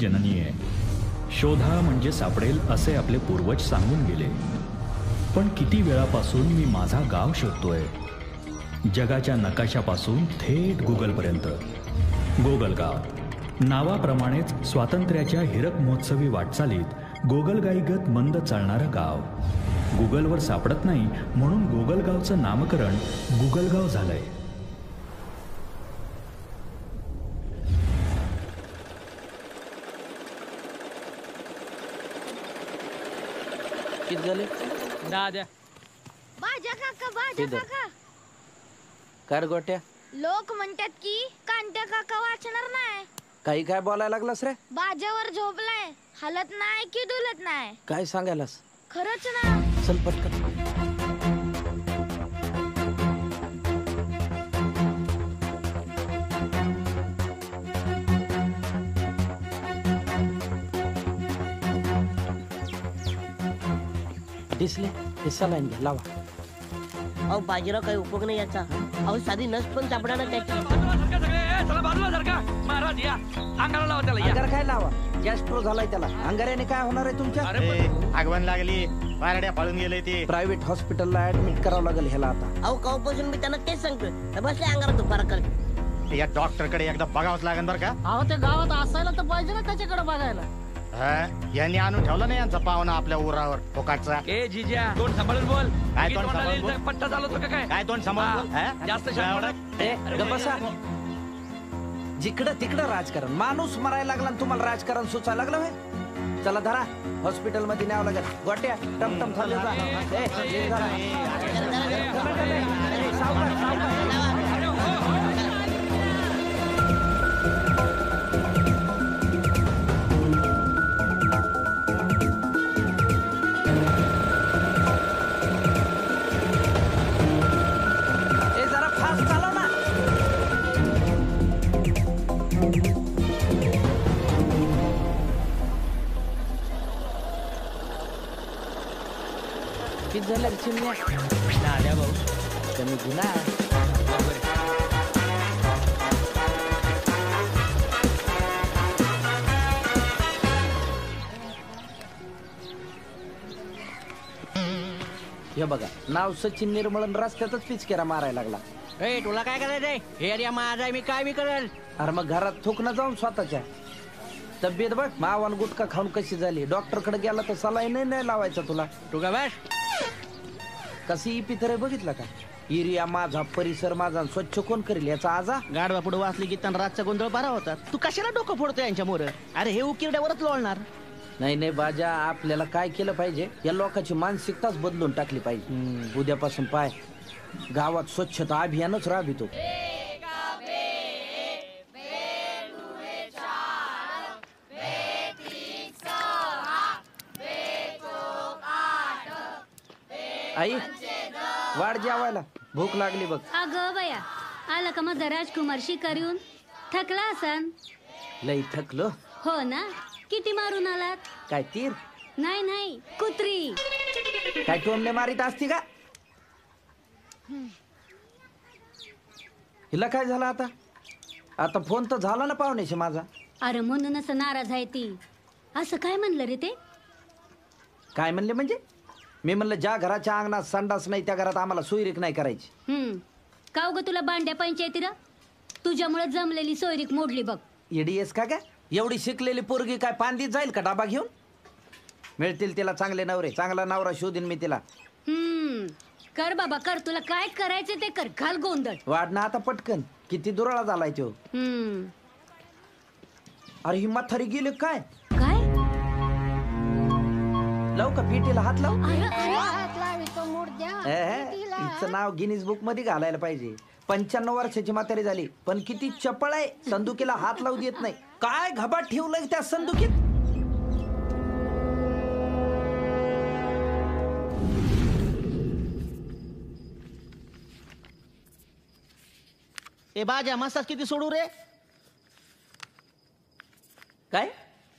जननी आहे. शोधा म्हणजे सापडेल असे आपले पूर्वज सांगून गेले. पण किती वेळापासून मी माझा गाव शोधतोय. जगाच्या नकाशापासून थेट गुगलपर्यंत. गोगलगाव नावाप्रमाणेच स्वातंत्र्याच्या हिरक महोत्सवी वाटचालीत गोगलगाईगत मंद चालणारं गाव. गुगलवर सापडत नाही म्हणून गोगलगावचं नामकरण गुगलगाव झालंय. किती झाले? 10 द्या. बाजा काका कर गोट्या. लोक म्हणतात की कांत्या काका वाचणार नाही. काही काय बोलायला लागलास रे? बाजावर झोपलाय, हलत नाही की डुलत नाही. काय सांगायलास? खरंच ना. चल पटकन. दिसले हिस्सा लाईन घे लावा. अहो बाजीराव काही उपयोग नाही याचा. अहो साधी नस पण सापडा ना त्याची. अंगार काय लावा? गॅस्ट्रो झालाय त्याला. अंगाऱ्याने काय होणार आहे तुमच्या? आगवण लागली, पारड्या पळून गेले ते. प्रायव्हेट हॉस्पिटलला ऍडमिट करावं लागेल ह्याला आता. अहो कवापासून मी त्यांना तेच सांगतोय. बसले अंगारात दुपारा करते. या डॉक्टर कडे एकदा बघावंच लागेल बरं का. अहो ते गावात असायला तर पाहिजे ना त्याच्याकडे बघायला. यांनी आणून ठेवला नाही यांचा पाहुणा आपल्या उरावर फोकाटचा. ए जिजा तोंड सांभाळून बोल. काय तोंड सांभाळून बोल? पट्टा चालवतो का काय? काय तोंड सांभाळून बोल? जास्त गप्प बसा. जिकडं तिकडं राजकारण. माणूस मरायला लागला आणि तुम्हाला राजकारण सुचायला लागलं व्हय? चला धरा हॉस्पिटल मध्ये न्यावं लागेल. गोट्या टमटम थांबले जा. जरा फास्ट चालव ना. किती झालं रे चिमण्या? द्या भाऊ. कमी गुन्हा. हे बघा नाव सचिन निर्मळन रस्त्यातच पिचकेरा मारायला लागला. ए तुला काय करायचंय? हे एरिया माझा आहे, मी काय मी करेल. अरे मग घरात थुकणं जाऊन स्वतःच्या. तब्येत बघ मावान गुटखा खाऊन कशी झाली. डॉक्टर कडे गेला तर सलाई नाही लावायचा तुला. तू का बस. कशी पितरे बघितलं का? एरिया माझा, परिसर माझा, स्वच्छ कोण करेल याचा आजा. गाडवा पुढे वाचली की त्यांना रातचा गोंधळ बरा होता. तू कशाला डोकं फोडतो यांच्या मोर? अरे हे उकिरड्यावरच लोळणार. नाही बाजा, आपल्याला काय केलं पाहिजे या लोकांची मानसिकताच बदलून टाकली पाहिजे. उद्यापासून पाय गावात स्वच्छता अभियानच राबवितो. आई वाढ जेवायला भूक लागली बघ. अगं बया आला का माझा राजकुमार शिकार येऊन थकला असन. लई थकलो. हो ना. किती मारून आलात? काय तीर? नाही कुत्री. काय टोमने मारीत असती का? हिला काय झालं आता? आता फोन तर झाला ना पाहुण्याशी माझा. अरे म्हणून असं नाराज आहे ती. असं काय म्हणलं रे ते? काय म्हणले म्हणजे? मी म्हणलं ज्या घराच्या अंगणात संडास नाही त्या घरात आम्हाला सोयरीक नाही करायची. का ग तुला बांड्या पंचायतीला तुझ्यामुळे जमलेली सोयरीक मोडली बघ. येडीएस का काय? एवढी शिकलेली पोरगी काय पांदीत जाईल का डाबा घेऊन? मिळतील तिला चांगले नवरे. चांगला नवरा शोधीन मी तिला. कर बाबा कर. तुला काय करायचं ते कर. घाल गोंधळ. वाढ ना आता पटकन. किती दुराळा झालाय तो. अरे ही म्हातारी गेली काय? काय लाव का पिटीला हात लाव. अरे तिचं नाव गिनीज बुक मध्ये घालायला पाहिजे. 95 वर्षाची म्हातारी झाली पण किती चपळ आहे. संदुकीला हात लावू देत नाही. काय घबाट ठेवलंय त्या संदुकीत. ए बाजा मसाज किती सोडू रे? काय?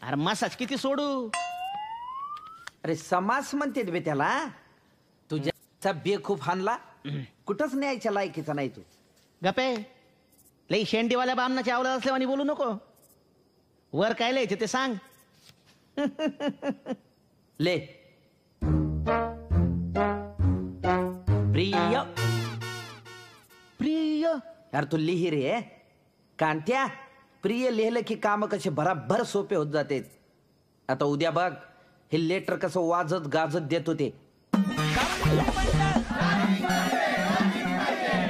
अरे मसाज किती सोडू? अरे समास म्हणते बे त्याला. तुझ्या बेखूप हानला कुठंच न्यायच्या लायकीचा नाही तू. गपे लई शेंडीवाल्या बामनाच्या आवला असल्यावानी बोलू नको. वर काय लिहायचं ते सांग. ले प्रिय. प्रिय. यार तू लिही रे कांत्या. प्रिय लिहिलं की काम कसे भराभर सोपे होत जाते. आता उद्या बघ हे लेटर कसं वाजत गाजत देत होते.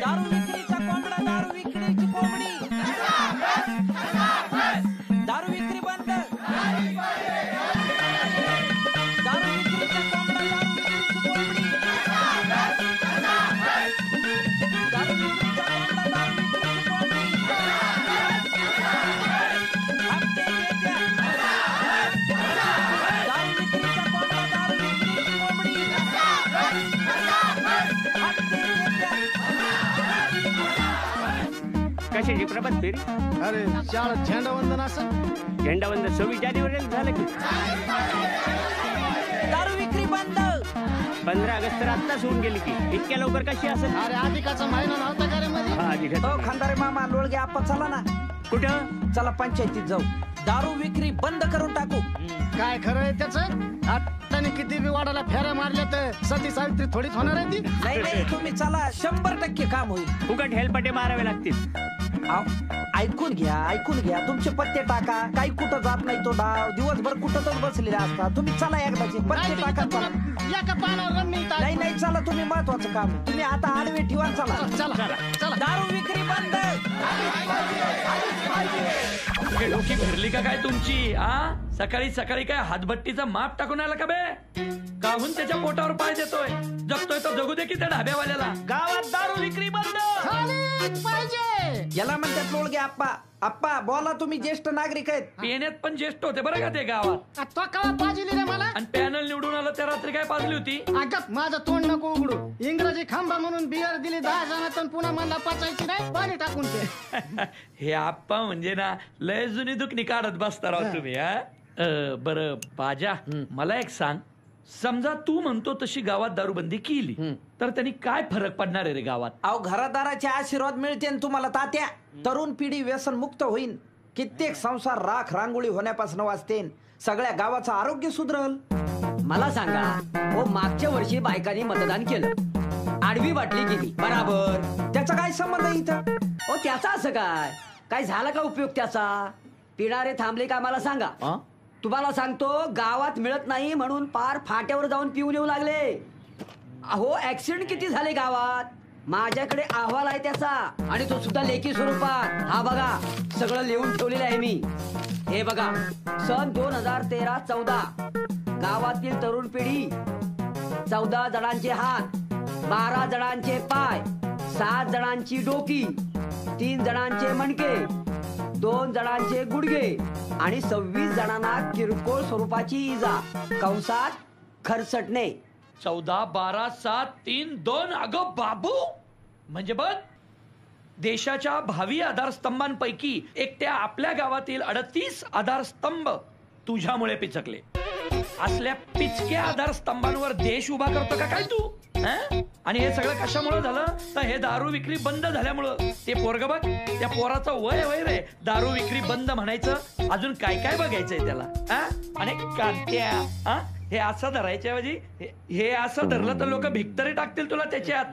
दारू विक्रीचा कोंबडा, दारू विक्रीची कोंबडी. दारू विक्री बंद. दारू विक्रीचा कोंबडा, दारू विक्रीची कोंबडी. दारू विक्रीचा कोंबडा, दारू विक्रीची कोंबडी. हप्ते देत्या. दारू विक्रीचा कोंबडा, दारू विक्रीची कोंबडी. हप्ते देत्या. कशाची प्रभात फेरी? अरे शाळेत झेंडावंदन असं. झेंडावंदन 26 जानेवारीला झालं की दारू विक्री बंद. 15 ऑगस्ट तर आत्ताच होऊन गेली की इतक्या लवकर कशी असेल? अरे अधिकाचा महिना नव्हता का रे मध्ये? हा अधिक हो खानदारे मामा लोळगे आपण चला ना. कुठं? चला पंचायतीत जाऊ. दारू विक्री बंद करून टाकू. काय खरं आहे त्याचं? आत्ताने किती बी वाडाला फेऱ्या मारल्या तर सती सावित्री थोडीच होणार आहे ती. नाही नाही तुम्ही चला 100% काम होईल. फुकट हेलपटे मारावे लागतील. आव, ऐकून घ्या तुमचे पत्ते टाका. काही कुठं जात नाही तो डाव. दिवसभर कुठंच बसलेले असता. तुम्ही चला एकदाचे पत्ते टाका. चला एका पानावर रम्मी टाक. नाही नाही चला तुम्ही महत्वाचं काम आहे. तुम्ही आता आडवे ठेवा. चला चला चला. दारू विक्री बंद. डोकी फिरली का काय तुमची? आ सकाळी सकाळी काय हातभट्टीचा माप टाकून आला का बे? काहून त्याच्या पोटावर पाय देतोय? जगतोय तो जगू दे की त्या ढाब्यावाल्याला. गावात दारू विक्री बंद. झालीच पाहिजे. याला म्हणतात लोळगे आप्पा. आप्पा बोला तुम्ही ज्येष्ठ नागरिक आहेत. पिण्यात पण ज्येष्ठ होते बरं का ते गावात. तो कवा पाजिली रे मला? आणि पॅनल निवडून आलं त्या रात्री काय पाजली होती? अगं माझं तोंड नको उघडू. इंग्रजी खांबा म्हणून बियर दिली 10 जणांतून पुन्हा मला पचायची नाही. पाणी टाकून ते. हे आप्पा म्हणजे ना लय जुनी दुखणी काढत बसता राव तुम्ही. बरं बाजा मला एक सांग. समजा तू म्हणतो तशी गावात दारूबंदी केली तर त्यांनी काय फरक पडणार आहे रे गावात? अहो घरादाराचे आशीर्वाद मिळते तुम्हाला तात्या. तरुण पिढी व्यसन मुक्त होईल. कित्येक संसार राख रांगोळी होण्यापासून वाचतेन. सगळ्या गावाचं आरोग्य सुधरल. मला सांगा हो, मागच्या वर्षी बायकांनी मतदान केलं, आडवी बाटली गेली बराबर, त्याचा काय संबंध आहे इथं? हो त्याचा असं काय झाला का उपयोग त्याचा? पिणारे थांबले का मला सांगा. तुम्हाला सांगतो गावात मिळत नाही म्हणून पार फाट्यावर जाऊन पिऊन येऊ लागले. अहो ऍक्सिडेंट किती झाले गावात. माझ्याकडे अहवाल आहे त्याचा आणि तो सुद्धा लेखी स्वरूपात. हा बघा सगळं लिहून ठेवलेलं आहे मी. हे बघा सन 2013-14 गावातील तरुण पिढी 14 जणांचे हात, 12 जणांचे पाय, 7 जणांची डोकी, 3 जणांचे मणके, 2 जणांचे गुडघे आणि 26 जणांना किरकोळ स्वरूपाची इजा कंसात खरचटणे. 14, 12, 7, 3, 2. अगं बाबू म्हणजे बघ देशाच्या भावी आधारस्तंभांपैकी एकट्या आपल्या गावातील 38 आधारस्तंभ तुझ्यामुळे पिचकले. असल्या पिचक्या आधारस्तंभांवर देश उभा करतो का काय तू? आणि हे सगळं कशामुळे झालं तर हे दारू विक्री बंद झाल्यामुळं. ते पोरग बघ त्या पोराचं वय रे दारू विक्री बंद म्हणायचं. अजून काय काय बघायचंय त्याला? आणि कांत्या हे असं धरायच्या ऐवजी हे असं धरलं तर लोक भिक्तरी टाकतील तुला त्याच्यात.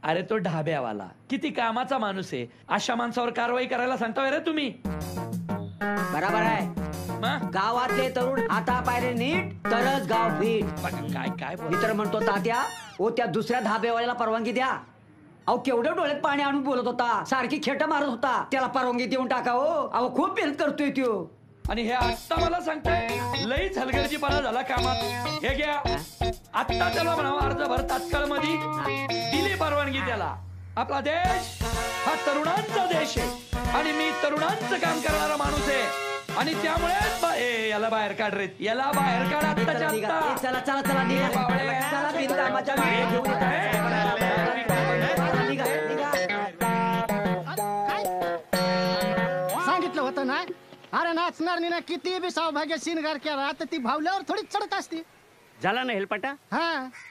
अरे तो ढाब्यावाला किती कामाचा माणूस आहे. अशा माणसावर कारवाई करायला सांगता रे तुम्ही? बरोबर आहे. गावातले तरुण हाता पायरे नीट तरच गाव फिट. काय काय मी तर म्हणतो तात्या ओ त्या दुसऱ्या धाब्यावाल्याला परवानगी द्या. अहो केवढं डोळ्यात पाणी आणून बोलत होता, सारखी खेट मारत होता. त्याला परवानगी देऊन टाका हो. अहो खूप मेहनत करतोय त्यो. आणि हे आत्ता मला सांगताय लईच हलगर्जीपणा झाला कामात. हे घ्या आत्ता त्याला म्हणावं अर्ज भर तात्काळ मध्ये दिली परवानगी त्याला. आपला देश हा तरुणांचा देश आहे आणि मी तरुणांचं काम करणारा माणूस आहे. आणि त्यामुळे याला बाहेर काढ रे, याला बाहेर काढ आत्ताच्या आत्ता. चला चला चला निघा. चला बिनकामाच्या वेळेत घेऊन सांगितलं होतं ना. अरे नाचणारनी ना किती बी सौभाग्य शिनगार केला तर ती भावल्यावर थोडीच चढत असते. झाला ना हेलपाटा.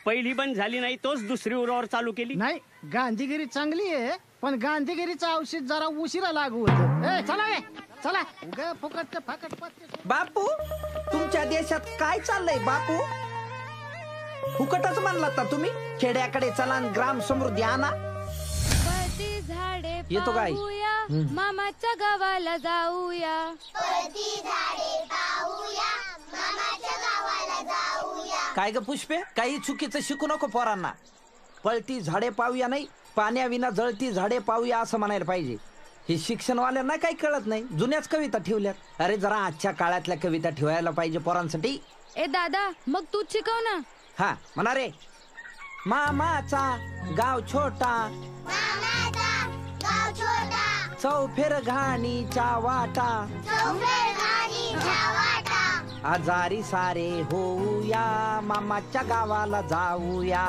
पहिली बंद झाली नाही तोच दुसरी उरावर चालू केली. नाही गांधीगिरी चांगली आहे पण गांधीगिरीचं औषध जरा उशिरा लागू होतं. चला चला उगा फुकटचं फाकट पत्ते. बापू तुमच्या देशात काय चाललंय बापू? फुकटच म्हणलात ना तुम्ही. खेड्याकडे चला आणि ग्राम समृद्धी आणा. झाडे येतो काय? मामाच्या गावाला जाऊया. काय ग पुष्पे, काही चुकीचं शिकू नको पोरांना. पळती झाडे पाहूया नाही, पाण्याविना जळती झाडे पाहूया असं म्हणायला पाहिजे. हे शिक्षणवाल्यांना काही कळत नाही. जुन्याच कविता ठेवल्यात. अरे जरा आजच्या काळातल्या कविता ठेवायला पाहिजे पोरांसाठी. ए दादा मग तूच शिकव ना. हा म्हणा रे. मामाचा गाव छोटा, चौफेर घाणीच्या वाटा, आजारी सारे होऊया, मामाच्या गावाला जाऊया.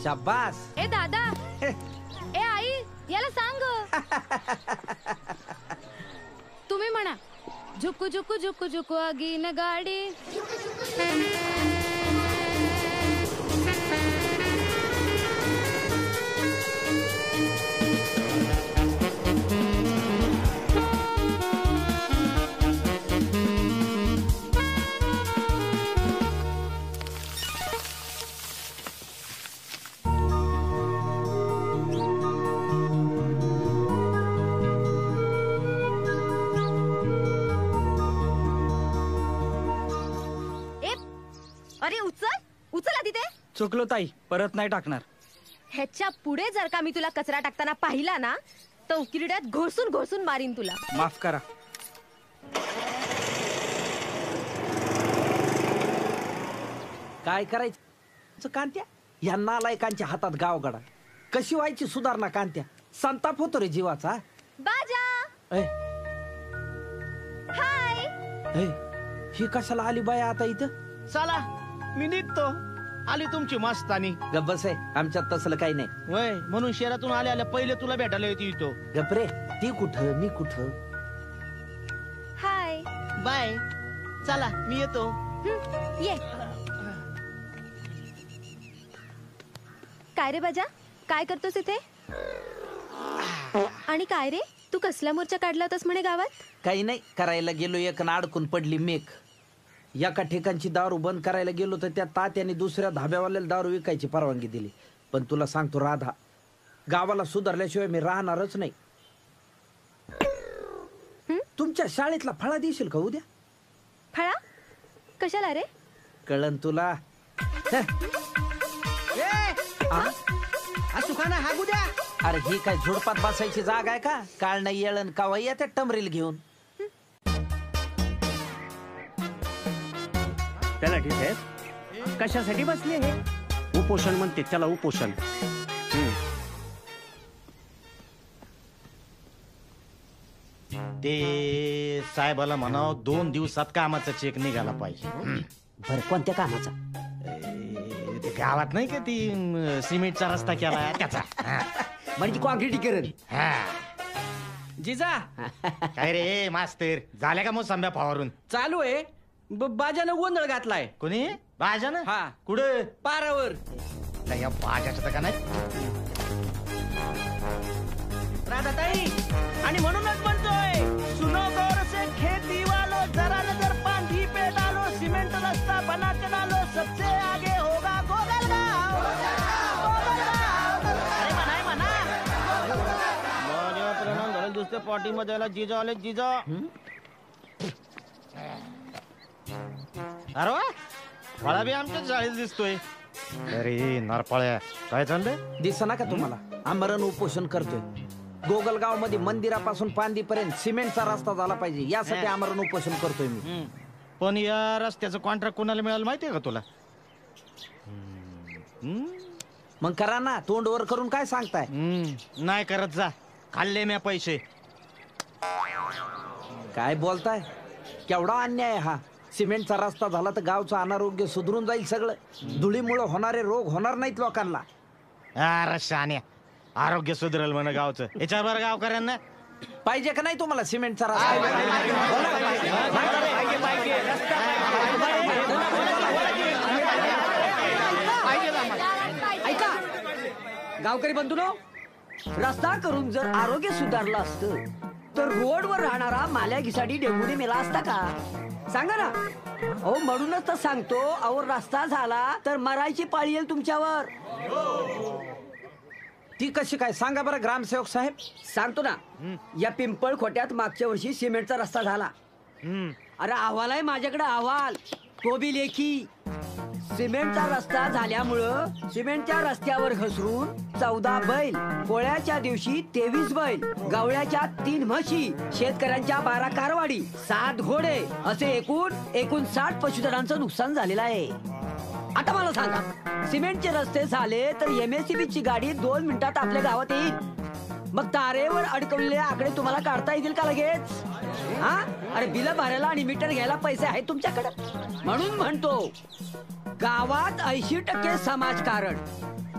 शाबास. ए दादा ए आई याला सांग. तुम्ही म्हणा. झुकू झुकू झुकू झुकू आगीन गाडी. अरे उचल उचल आधी ते. चुकलो ताई, परत नाही टाकणार. ह्याच्या पुढे जर का मी तुला कचरा टाकताना पाहिला ना तर उकिरड्यात घोसून घोसून मारीन तुला. माफ करा. काय करायचं कांत्या? या नालायकांच्या हातात गावगडा. कशी व्हायची सुधारणा कांत्या? संताप होतो रे जीवाचा. बाजा ए, हाय. ए, ही कशाला आली बाया आता इथं? चला मी निघतो. आली तुमची मस्तानी. गप बस आहे, आमच्यात तसलं काही नाही. वय म्हणून शहरातून आल्या आल्या पहिले तुला भेटायला येते इथं. गप रे. ती कुठं मी कुठं. हाय. बाय. चला मी येतो. ये. काय रे बाजा, काय करतोस इथे? आणि काय रे, तू कसला मोर्चा काढला होतास म्हणे गावात? काही नाही, करायला गेलो एक अडकून पडली मेक. एका ठिकाणची दारू बंद करायला गेलो तर त्या तात्याने दुसऱ्या धाब्यावाल्याला दारू विकायची परवानगी दिली. पण तुला सांगतो राधा, गावाला सुधारल्याशिवाय मी राहणारच नाही. तुमच्या शाळेतला फळा देशील का उद्या? फळा कशाला रे? कळन तुला. सुखाना हागू द्या. अरे ही काय झुडपात बसायची जागा आहे का? काळ नाही येळण कावा येते टमरील घेऊन. त्याला ठीक आहे. कशासाठी बसले हे? उपोषण म्हणते त्याला, उपोषण. ते साहेबाला म्हणाव 2 दिवसात कामाचा चेक निघाला पाहिजे. बर कोणत्या कामाचा? ते गावात नाही का ती सिमेंटचा रस्ता केला त्याचा. म्हणजे कॉन्क्रिटीकरण. जिजा काय रे मास्तर, झाल्या का मोसंब्या फवारून? चालू आहे. बाजानं गोंधळ घातलाय. कोणी? बाजानं? हा. कुठं? पारावर. या बाजाचं तर का नाही. राधाताई आणि म्हणूनच म्हणतोय, सुनो गौर से खेती वालो, जरा नजर पांधी पे डालो, सिमेंट रास्ता बना के डालो, सबसे आगे होगा गोगलगांव. अरे म्हणाय म्हणा. दुसऱ्या पार्टी मध्ये जिजा आले जिजा. अरे वा, फळा बी आमच्या शाळेत दिसतोय. अरे नरपळ्या, काय चाललंय? दिसना का तुम्हाला? आमरण उपोषण करतोय. गोगलगाव मध्ये मंदिरापासून पांदीपर्यंत सिमेंटचा रस्ता झाला पाहिजे, यासाठी आमरण उपोषण करतोय मी. पण या रस्त्याचं कॉन्ट्रॅक्ट कोणाला मिळालं माहितीये का तुला? मग करा ना, तोंडवर करून काय सांगताय? नाही करत जा, खाल्ले म्या पैसे. काय बोलताय? केवढा अन्याय आहे हा. सिमेंटचा रस्ता झाला तर गावचं अनारोग्य सुधरून जाईल सगळं. धुळीमुळे होणारे रोग होणार नाहीत लोकांना. अरे शान्या, आरोग्य सुधरेल म्हण गावचं. याच्यावर बरं गावकऱ्यांना पाहिजे का नाही तुम्हाला सिमेंटचा रस्ता? ऐका गावकरी बंधूनो, रस्ता करून जर आरोग्य सुधारलं असतं तर रोडवर राहणारा माल्या घिसाडी डेंगूने मेला असता का? सांगा ना. अहो म्हणूनच तर सांगतो, अहो रस्ता झाला तर मरायची पाळी येईल तुमच्यावर. ती कशी काय सांगा बरं ग्रामसेवक साहेब. सांगतो ना. या पिंपळ खोट्यात मागच्या वर्षी सिमेंटचा रस्ता झाला. अरे अहवाल आहे माझ्याकडे, अहवाल, तो बी लेखी. सिमेंटचा रस्ता झाल्यामुळं सिमेंटच्या रस्त्यावर घसरून 14 बैल, पोळ्याच्या दिवशी 23 बैल, गवळ्याच्या 3 म्हशी, शेतकऱ्यांच्या 12 कारवाडी, 7 घोडे असे एकूण 60 पशुधनांचं नुकसान झालेलं आहे. आता मला सांगा, सिमेंटचे रस्ते झाले तर MSCB ची गाडी 2 मिनिटात आपल्या गावात येईल. मग तारेवर अडकवलेले आकडे तुम्हाला काढता येतील का लगेच? हा, अरे बिल भरायला आणि मीटर घ्यायला पैसे आहेत तुमच्याकडे. म्हणून म्हणतो, गावात 80% समाजकारण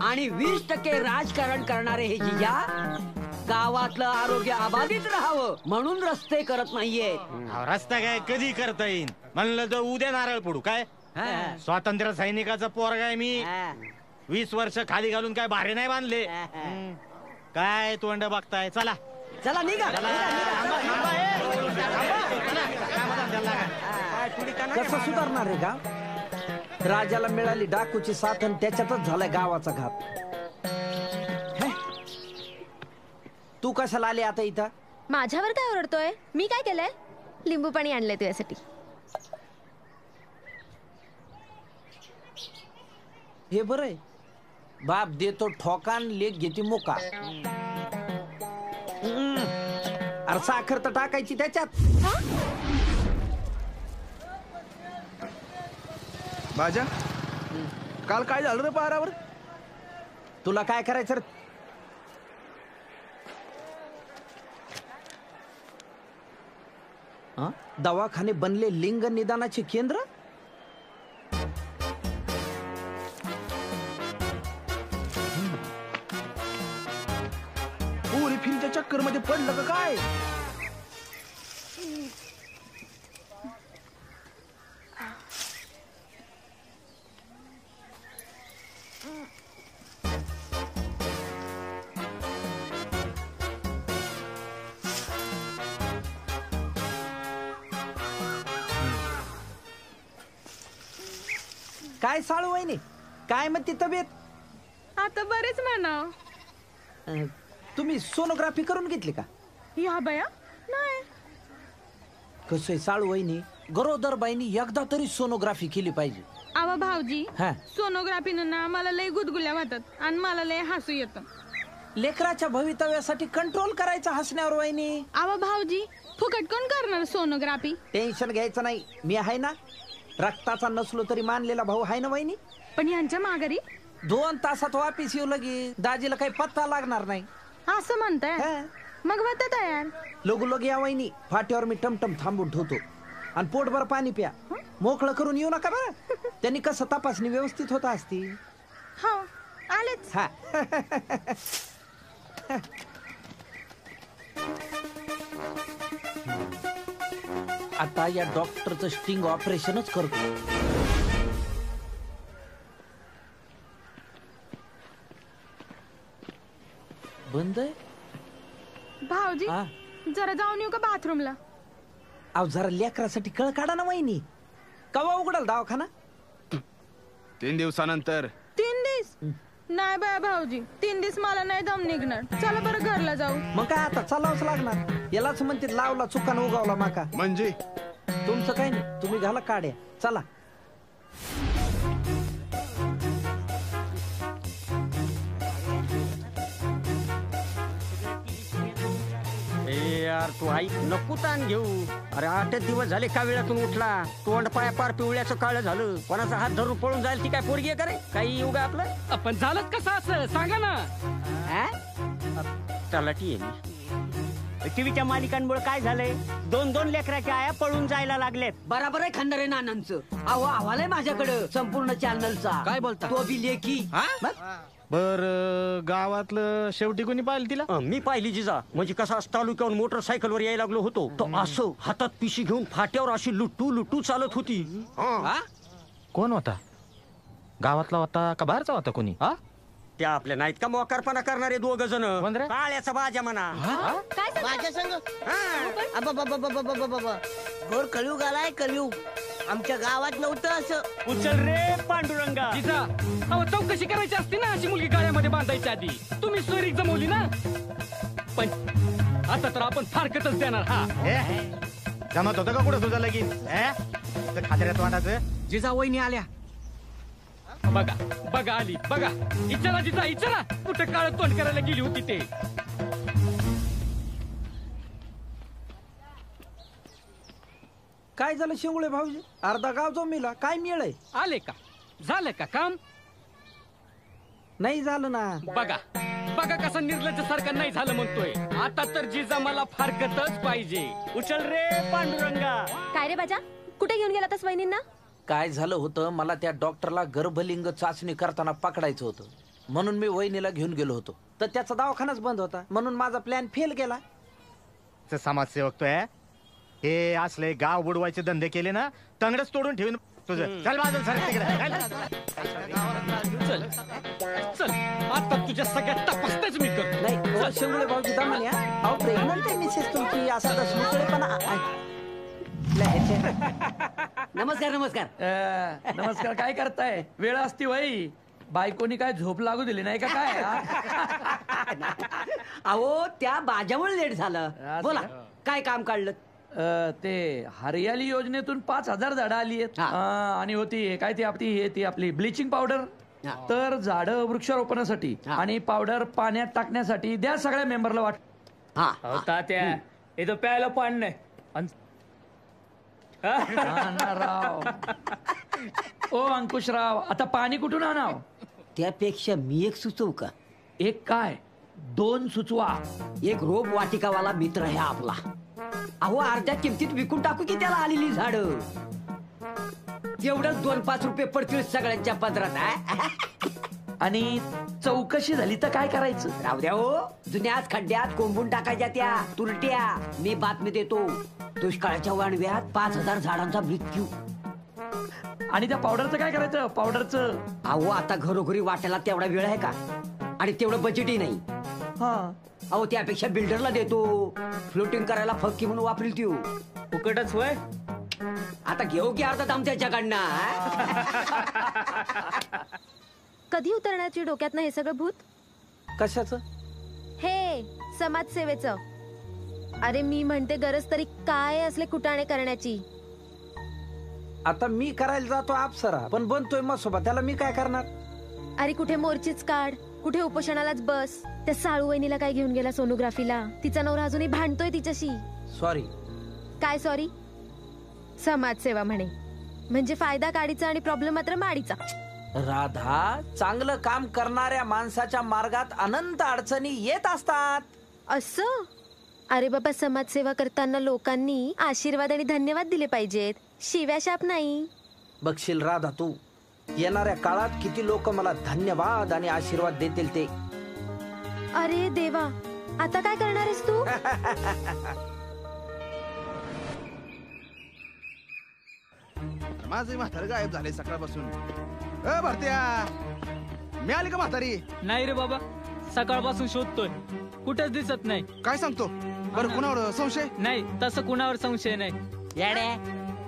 आणि 20% राजकारण करणारे हे जिजा गावातलं आरोग्य अबाधित राहावं म्हणून रस्ते करत नाहीये. रस्ता काय कधी करता येईल म्हणलं तर उद्या नारळ पडू काय? स्वातंत्र्य सैनिकाचा पोरगा आहे मी. 20 वर्ष खाली घालून काय भारे नाही बांधले. काय तोंड बघताय? चला चला निघा. कसं सुधारणार आहे का? राजाला मिळाली डाकूची साथ आणि त्याच्यातच झालाय गावाचा घात. तू कशाला आली आता इथं? माझ्यावर काय ओरडतोय? मी काय केलंय? लिंबू पाणी आणलंय तुझ्यासाठी. हे बरंय, बाप देतो ठोकान, लेख घेते मोका. अरे साखर तर टाकायची त्याच्यात. बाजा, काल काय झालं रे पहारावर? तुला काय करायचं रे? दवाखाने बनले लिंग निदानाचे केंद्र. पुरी फिल्मच्या चक्कर मध्ये पडलं का काय? काय साळू वहिनी, काय म्हणते तब्येत? आता बरेच म्हणा. तुम्ही सोनोग्राफी करून घेतली का? या बया नाही. कसं आहे साळू वहिनी, गरोदर बाईनी एकदा तरी सोनोग्राफी केली पाहिजे. आवा भाऊजी, हा, सोनोग्राफीनं ना मला लय गुदगुल्या होतात आणि मला लय हसू येतं. लेकराच्या भवितव्यासाठी कंट्रोल करायचं हसण्यावर वहिनी. आवा भाऊजी, फुकट कोण करणार सोनोग्राफी? टेन्शन घ्यायचं नाही, मी आहे ना. रक्ताचा नसलो तरी मानलेला भाऊ आहे ना वहिनी. पण यांच्या माघारी 2 तासात वापिस येऊ लगी. दाजीला काही पत्ता लागणार नाही. असं म्हणताय? मग होतं तयार. लोग या वहिनी, फाट्यावर मी टमटम थांबून ठेवतो आणि पोटभर पाणी प्या. मोकळं करून येऊ नका बरं. त्यांनी कसं तपासणी व्यवस्थित होता असती. हो आलेच. हा आता या डॉक्टरचं स्टिंग ऑपरेशनच करतो. बंद आहे भाऊजी. जरा जाऊन येऊ का बाथरूमला? अहो जरा लेकरासाठी कळ काढा ना वहिनी. कवा उघडाल दवाखाना? 3 दिवसानंतर. 3 दिवस? नाही बाय भाऊजी, 3 दिवस मला नाही दम निघणार. चला बरं घरला जाऊ. मग काय आता चालावंच लागणार. यालाच म्हणते लावला चुकान उगावला माका. म्हणजे तुमचं काय नाही, तुम्ही घाला काड्या. चला. यार तू आई नको ताण घेऊ. अरे 8 दिवस झाले का वेळातून उठला. तोंड पाया पार पिवळ्याचं काळ झालं. कोणाचा हात धरून पळून जाईल ती काय पोरगी आहे का रे? काही येऊ आपलं. आपण झालंच कसं असं सांगा ना. तलाठी आहे. टीव्हीच्या मालिकांमुळे काय झालंय, 2-2 लेकराच्या आया पळून जायला लागलेत. बराबर आहे खंडारे नानांचं. अहो अहवाल आहे माझ्याकडं संपूर्ण चॅनलचा. काय बोलता? तो बी लेखी. बर गावातलं शेवटी कोणी पाहिलं तिला? मी पाहिली जिजा. म्हणजे कसा तालुक्यावर मोटरसायकलवर यायला लागलो होतो तर असं हातात पिशी घेऊन फाट्यावर अशी लुटू चालत होती. कोण होता? गावातला होता का बाहेरचा होता कोणी? त्या आपल्या नाहीत का मोकारपणा करणारे 2 जण काळ्याचा बाजा म्हणा. माझ्या संग घोर कलियुग आलाय, कलियुग. आमच्या गावात नव्हतं असं. उचल रे पांडुरंगा. चौकशी करायची असते ना अशी मुलगी गाळ्यामध्ये बांधायची आधी. तुम्ही सोयरीक जमवली ना, पण आता तर आपण फारकतच देणार. हा जमत होतं का कुठं तुझं लगीन? खात्यात वाटायचं. जिजा वहिनी आल्या. बघा बघा आली बघा. इच्छा जिजा इच्छा कुठं काळ तोंड करायला गेली होती ते. काय झालं शेंगुळे भाऊजी? अर्धा गाव जमिला. काय मिळय? आले का? झालं का काम? नाही झालं ना. बघा बघा कसा निर्लज्ज सारखा नाही झालं म्हणतोय. आता तर जिजा मला फारकतच पाहिजे. उचल रे पांडुरंगा. काय रे बाजा, कुठे घेऊन गेला तस वहिनींना? काय झालं होतं, मला त्या डॉक्टरला गर्भलिंग चाचणी करताना पकडायचं होतं, म्हणून मी वहिनीला घेऊन गेलो होतो. तर त्याचा दवाखानाच बंद होता, म्हणून माझा प्लॅन फेल गेला. समाजसेवक तो आहे. हे असले गाव बुडवायचे धंदे केले ना, तंगडच तोडून ठेवून तुझं. चल बाजूला सर चल चल, आता तुझ्या सगळ्या तपासण्याच मी करतो. नाही शेंगुळे भाऊजी दमाने. अहो प्रेग्नंट आहे मिसेस तुमची, असा दसमुळेपणा. नमस्कार नमस्कार. नमस्कार. काय करताय? वेळ असती वही. बायकोनी काय झोप लागू दिली नाही का काय? अहो त्या बाजामुळे लेट झालं. बोला काय काम काढलं? ते हरियाली योजनेतून 5,000 झाडं आली आहेत. आणि होती काय ती आपली ब्लिचिंग पावडर. तर झाडं वृक्षारोपणासाठी आणि पावडर पाण्यात टाकण्यासाठी द्या सगळ्या मेंबरला वाट. तात्या इथं प्यायला पाणी नाही. राव ओ अंकुशराव, आता पाणी कुठून आणाव? त्यापेक्षा मी एक सुचवू का? एक काय 2 सुचवा. एक रोप वाटिकावाला मित्र आहे आपला. अहो अर्ध्या किमतीत विकून टाकू की त्याला आलेली झाड. तेवढंच 2-5 रुपये पडतील सगळ्यांच्या पदरात. आणि चौकशी झाली तर काय करायचं? राहू द्या हो, जुन्याच खड्ड्यात कोंबून टाकायच्या त्या तुरट्या. मी बातमी देतो, दुष्काळाच्या वाणव्यात 5,000 झाडांचा मृत्यू. आणि त्या पावडरचं काय करायचं? पावडरचं अहो आता घरोघरी वाटायला तेवढा वेळ आहे का? आणि तेवढं बजेटही नाही. अहो त्यापेक्षा बिल्डरला देतो, फ्लोटिंग करायला फक्की म्हणून वापरील ती. फुकटच होय. आता घेऊ की अर्धा दाम त्याच्याकडनं. कधी उतरण्याची डोक्यात हे सगळं भूत? कशाचं? हे समाजसेवेचं. अरे मी म्हणते गरज तरी काय असले कुटाणे करण्याची. आता मी करायला जातो अप्सरा, पण बनतोय मसोबा, त्याला मी काय करणार? अरे कुठे मोर्चीच काढ, कुठे उपोषणालाच बस. त्या साळू वहिनीला काय घेऊन गेला सोनोग्राफीला? तिचा नवरा अजूनही भांडतोय तिच्याशी. सॉरी. काय सॉरी? समाजसेवा म्हणे म्हणजे फायदा काढीचा आणि प्रॉब्लेम मात्र माडीचा. राधा, चांगलं काम करणाऱ्या माणसाच्या मार्गात अनंत अडचणी येत असतात. असं? अरे बाबा, समाजसेवा करताना लोकांनी आशीर्वाद आणि धन्यवाद दिले पाहिजेत, शिव्या शाप नाही. बघशील राधा तू, येणाऱ्या काळात किती लोक मला धन्यवाद आणि आशीर्वाद देतील ते. अरे देवा, आता काय करणार आहेस तू? माझे म्हातारे गायब झाले सकाळपासून. भरत्या मिळाली का म्हातारी? नाही रे बाबा, सकाळपासून शोधतोय, कुठेच दिसत नाही. काय सांगतो? बरं कुणावर संशय? नाही, तसं कुणावर संशय नाही. येडे,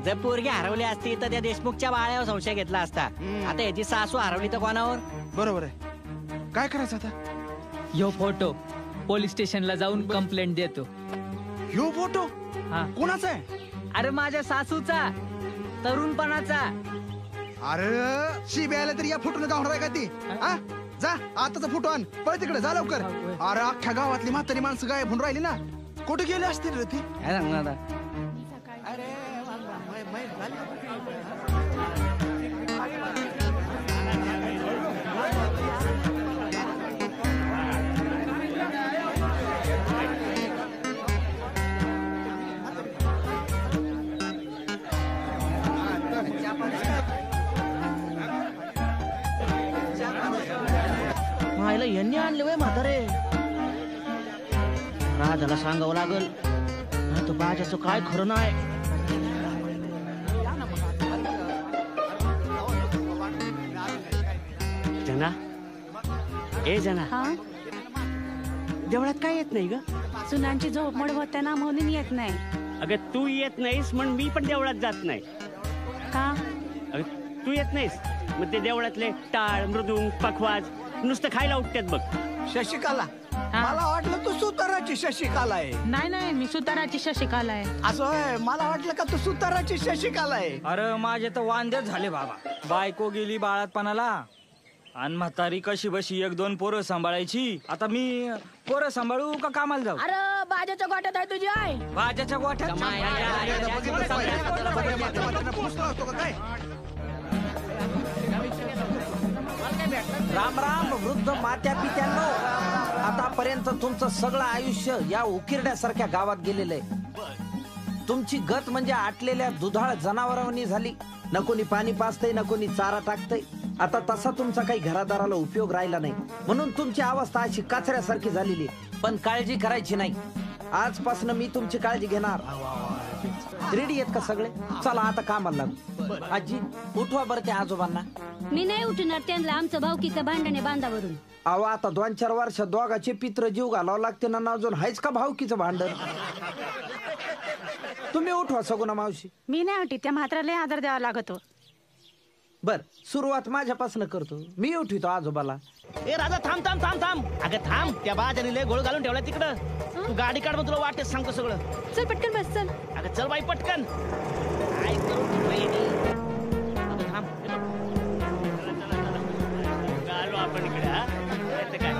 जर पोरगी हरवली असती तर त्या देशमुखच्या बाळ्यावर संशय घेतला असता. आता याची सासू हरवली तर कोणावर? बरोबर आहे. काय करायचं आता? यो फोटो पोलीस स्टेशनला जाऊन कंप्लेंट देतो. यो फोटो कोणाचा आहे? अरे माझ्या सासूचा, तरुणपणाचा. अरे शिब्याला तरी या फोटोने गावणार आहे का ती? जा आताचा फोटो आण, पळ तिकडे जा लवकर. अरे अख्ख्या गावातली म्हातारी माणसं गायब होऊन राहिली ना, कुठे गेले असतील रे ती? मायला यांनी आणले वय म्हातारे. राजाला सांगावं लागल, नाही तर बाजाचं काय खरं नाही. ए जना हा देवळात काय येत नाही ग? सुनांची झोपमोड होते ना म्हणून येत नाही. अगं तू येत नाहीस म्हणून मी पण देवळात जात नाही. का? अगं तू येत नाहीस मग ते देवळातले टाळ मृदुंग पखवाज नुसतं खायला उठतात बघ. शशिकाला मला वाटलं तू सुताराची शशिकाला आहे. नाही नाही मी सुताराची शशिकाला आहे. असं होय, मला वाटलं का तू सुताराची शशिकाला आहे. अरे माझे तर वांदेच झाले बाबा. बायको गेली बाळातपणाला आणि म्हातारी कशी बशी 1-2 पोरं सांभाळायची. आता मी पोरं सांभाळू का कामाला जाऊ? अरे बाजाच्या गोट्यात आहे तुझी आई. बाजाच्या गोठ्यात राम राम वृद्ध मात्या पित्यांनो. आतापर्यंत तुमचं सगळं आयुष्य या उकिरड्यासारख्या गावात गेलेलं आहे. तुमची गत म्हणजे आटलेल्या दुधाळ जनावरांनी झाली. न कोणी पाणी पाजतंय न कोणी चारा टाकतंय. आता तसा तुमचा काही घरादाराला उपयोग राहिला नाही म्हणून तुमची अवस्था अशी कचऱ्यासारखी झालेली. पण काळजी करायची नाही. आजपासून मी तुमची काळजी घेणार. रेडी आहेत का सगळे? चला आता कामाला लागू. आजी उठवा बरं त्या आजोबांना. मी नाही उठणार त्यांना. आमचं भावकीचं भांडणे बांधावरून. अहो आता 2-4 वर्ष दोघाचे पित्र जीव घालावं लागते ना. अजून हायच का भावकीचं भांडण? तुम्ही उठवा सगुना मावशी. मी नाही उठी. त्या म्हाताऱ्याला आदर द्यावा लागतो. बर सुरुवात माझ्यापासून करतो. मी उठवितो आजोबाला. ए राजा थांब थांब थांब थांब. अगं थांब. त्या बाजाने लय गोळ घालून ठेवला तिकडं. तू गाडी काढ मग तुला वाटेत सांगतो सगळं. चल पटकन बस चल. अगं चल बाई पटकन. काय करू अगं थांब. आलो आपण इकडे. हा येतं काय?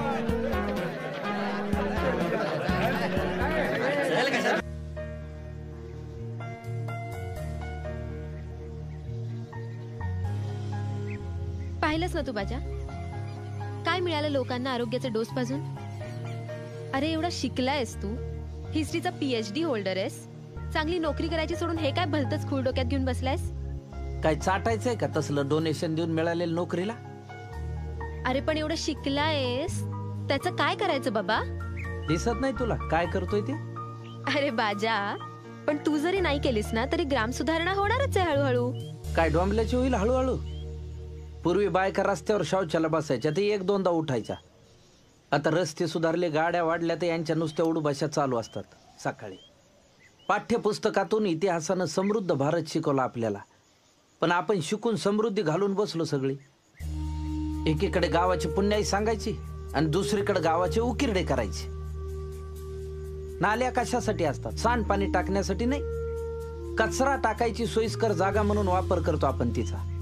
पाहिलंच ना तू बाजा काय मिळालं लोकांना आरोग्याचे डोस पाजून. अरे एवढा शिकलायस तू. हिस्ट्रीचा PhD होल्डर आहेस. चांगली नोकरी करायची सोडून हे काय भलतच खूळ डोक्यात घेऊन बसलायस. काय चाटायचंय का तसलं डोनेशन देऊन मिळालेलं नोकरीला? अरे पण एवढं शिकलायस त्याचं काय करायचं बाबा? दिसत नाही तुला काय करतोय ते? अरे बाजा पण तू जरी नाही केलीस ना तरी ग्राम सुधारणा होणारच आहे हळूहळू. काय डोंबल्याची होईल हळूहळू? पूर्वी बायका रस्त्यावर शौचाला बसायच्या ते 1-2दा उठायच्या. आता रस्ते सुधारले गाड्या वाढल्या तर यांच्या नुसत्या उडूभाषा चालू असतात सकाळी. पाठ्यपुस्तकातून इतिहासानं समृद्ध भारत शिकवला आपल्याला. पण आपण शिकून समृद्धी घालून बसलो सगळी. एकीकडे गावाची पुण्याई सांगायची आणि दुसरीकडे गावाचे उकिरडे करायचे. नाल्या कशासाठी असतात? सांडपाणी टाकण्यासाठी नाही. कचरा टाकायची सोयीस्कर जागा म्हणून वापर करतो आपण तिचा.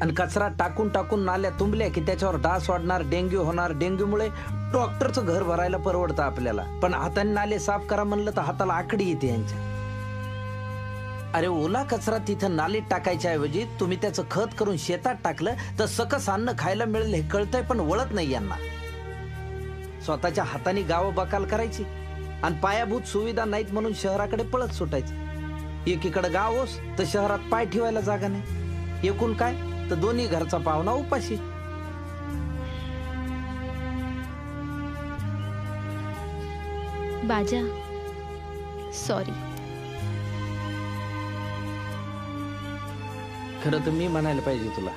आणि कचरा टाकून टाकून नाल्या तुंबल्या की त्याच्यावर डास वाढणार, डेंग्यू होणार. डेंग्यूमुळे डॉक्टरचं घर भरायला परवडतं आपल्याला. पण हाताने नाले साफ करा म्हणलं तर हाताला आकडी येते यांच्या. अरे ओला कचरा तिथं नालीत टाकायच्या ऐवजी तुम्ही त्याचं खत करून शेतात टाकलं तर सकस अन्न खायला मिळेल हे कळतंय पण वळत नाही यांना. स्वतःच्या हाताने गावं बकाल करायची आणि पायाभूत सुविधा नाहीत म्हणून शहराकडे पळत सुटायचं. एकीकडे गाव ओस तर शहरात पाय ठेवायला जागा नाही. एकूण काय तर दोन्ही घरचा पाहुणा उपाशी. बाजा सॉरी. खरं तर मी म्हणायला पाहिजे तुला.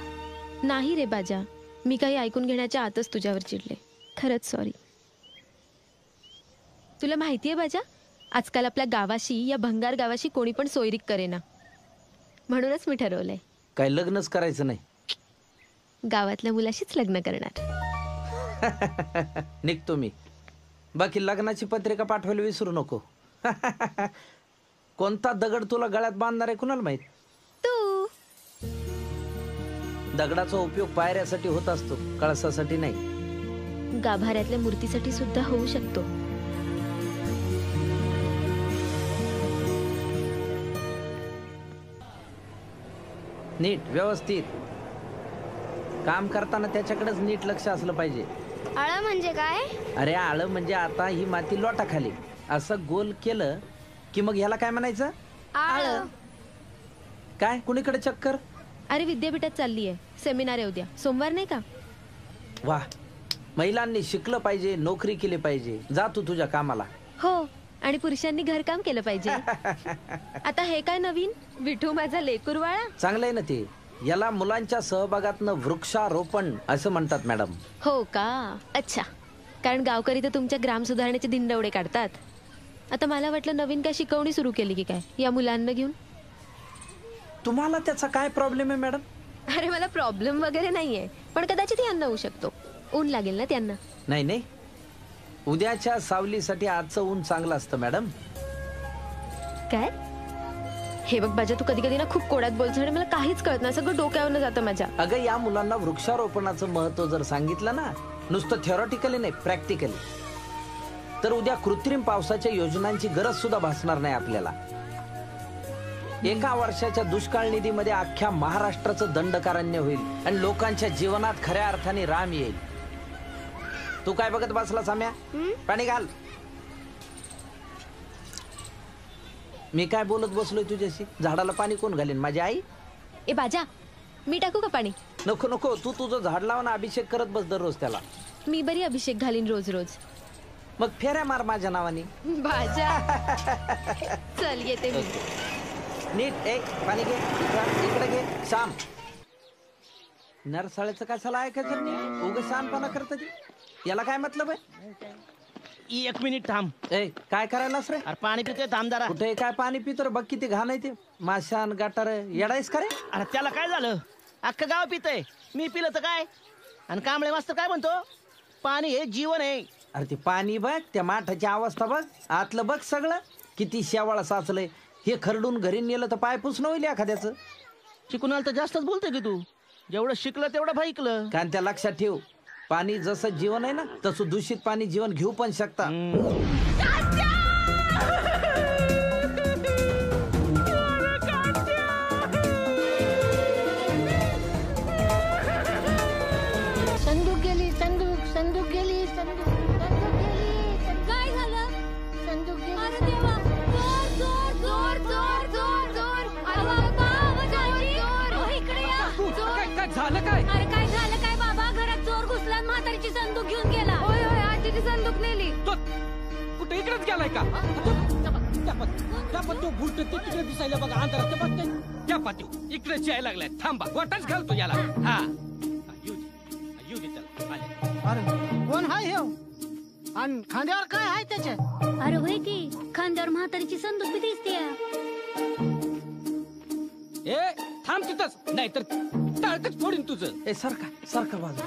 नाही रे बाजा मी काही ऐकून घेण्याच्या आतच तुझ्यावर चिडले. खरंच सॉरी. तुला माहितीये बाजा आजकाल आपल्या गावाशी या भंगार गावाशी कोणी पण सोयरीक करेना. म्हणूनच मी ठरवलंय काय लग्नच करायचं नाही. गावातल्या मुलाशीच लग्न करणार. निघतो मी. बाकी लग्नाची पत्रिका पाठवायला विसरू नको. कोणता दगड तुला गळ्यात बांधणार आहे कुणाला माहित? तू. दगडाचा उपयोग पायऱ्यासाठी होत असतो कळसासाठी नाही. गाभाऱ्यातल्या मूर्तीसाठी सुद्धा होऊ शकतो. नीट व्यवस्थित काम करताना त्याच्याकडेच नीट लक्ष असलं पाहिजे. आळं म्हणजे काय? अरे आळं म्हणजे आता ही माती लोटाखाली असं गोल केलं की मग ह्याला काय म्हणायचं? आळं. काय कुणीकडे चक्कर? अरे विद्यापीठात चालली आहे. सेमिनार आहे उद्या. सोमवार नाही का? वा महिलांनी शिकलं पाहिजे, नोकरी केली पाहिजे. जा तू तुझ्या कामाला. हो आणि पुरुषांनी घरकाम केलं पाहिजे. आता हे काय नवीन? विठू माझा लेकुरवाळा. चांगलं आहे ना ते. याला मुलांच्या सहभागातनं वृक्षारोपण असं म्हणतात मॅडम. हो का? अच्छा. कारण गावकरी तर तुमच्या ग्राम सुधारण्याचे दिंडवडे काढतात. आता मला वाटलं नवीन काय शिकवणी सुरू केली की काय या मुलांना घेऊन. तुम्हाला त्याचा काय प्रॉब्लेम आहे मॅडम? अरे मला प्रॉब्लेम वगैरे नाहीये, पण कदाचित यांना होऊ शकतो. ऊन लागेल ना त्यांना. नाही नाही, उद्याच्या सावलीसाठी आजचं ऊन चांगलं असतं मॅडम. काय? हे बघ बाजा, तू कधी कधी ना खूप कोड्यात बोलतो आणि मला काहीच कळत नाही. सगळं डोक्यावरनं जातं माझ्या. अगं या मुलांना वृक्षारोपणाचं महत्व जर सांगितलं ना, नुसतं थेरॉटिकली नाही प्रॅक्टिकली, तर उद्या कृत्रिम पावसाच्या योजनांची गरज सुद्धा भासणार नाही आपल्याला. एका वर्षाच्या दुष्काळ निधीमध्ये अख्ख्या महाराष्ट्राचं दंडकारण्य होईल आणि लोकांच्या जीवनात खऱ्या अर्थाने राम येईल. तू काय बघत बसला साम्या? पाणी घाल. मी काय बोलत बसलोय तुझ्याशी? झाडाला पाणी कोण घालीन? माझी आई? ए बाजा, मी टाकू का पाणी? नको नको, तू तुझं झाड लावून अभिषेक करत बस दररोज त्याला. मी बरी अभिषेक घालीन रोज रोज. मग फेऱ्या मार माझ्या नावाने. बाजा चल येते मी. नीट. ए पाणी घे, इकडे घे. शाम नरसाळ्याचं कशाला ऐकायचं नाही? उगाच शानपणा करत ती. याला काय मतलब आहे? 1 मिनिट थांब. ए काय करायलास रे? अरे पाणी पितोय, थांब जरा. कुठे काय पाणी पितो रे? बघ किती घाण आहे ते. माशान गाटार येडायस का रे? अरे त्याला काय झालं? अख्खं गाव पितय, मी पिलं तर काय? आणि कांबळे मास्तर काय म्हणतो? पाणी हे जीवन आहे. अरे ते पाणी बघ, त्या माठाची अवस्था बघ, आतलं बघ सगळं किती शेवाळ साचलंय. हे खरडून घरी नेलं तर पाय पुसणं होईल एखाद्याचं. शिकून आलं तर जास्तच बोलतोय की तू. जेवढं शिकलं तेवढं भाईकलं. कारण त्या लक्षात ठेव, पाणी जसं जीवन आहे ना, तसं दूषित पाणी जीवन घेऊ पण शकता. संदूक गेली, संदूक गेली, संदूक गेली. काय झालं? संदूक गेली. अरे देवा, जोर जोर जोर जोर जोर जोर. इकडे या. काय झालं काय? अरे काय झालं काय बाबा? घरात चोर घुसला आणि म्हातारीची संदूक घेऊन गेला. होय होय, आजीची संदूक नेली. कुठे इकडेच गेलाय का? तो भूत तिकडे दिसायला बघा अंधारात. त्या पाती इकडेच यायला लागलाय. थांबा, वाटाच घालतो याला. हा येऊ दे त्याला. अरे कोण हाय हे? आणि खांद्यावर काय आहे त्याच्या? अरे होय की, खांद्यावर म्हातारीची संदूक बी दिसते. ए थांब तिथंच, नाहीतर टाळकच फोडीन तुझं. ए सारखा सारखा बाजू.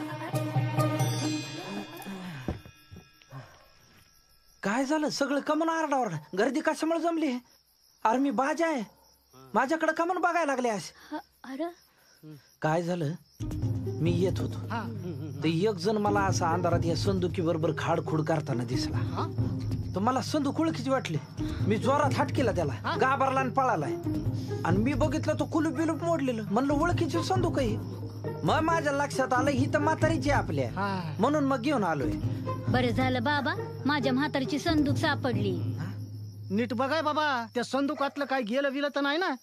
काय झालं? सगळं कमन आरडाओरडा. गर्दी कशामुळे जमली? अरे मी बाजा आहे, माझ्याकडे कमन बघायला लागले असे. अरे काय झालं? मी येत होतो तर एक जण मला असा अंधारात या संदुकी बरोबर खाडखुड करताना दिसला. तर मला संदूक ओळखीची वाटली. मी जोरात हात केला त्याला, घाबरला आणि पळालाय. आणि मी बघितलं तो कुलूप बिलूप मोडलेलं. म्हणलं ओळखीची संदूक आहे. मग माझ्या लक्षात आलं ही तर म्हातारीची आपल्या, म्हणून मग घेऊन आलोय. बरं झालं बाबा, माझ्या म्हातारीची संदूक सापडली. नीट बघाय बाबा, त्या संदुकातलं काय गेलं विलं तर नाही ना?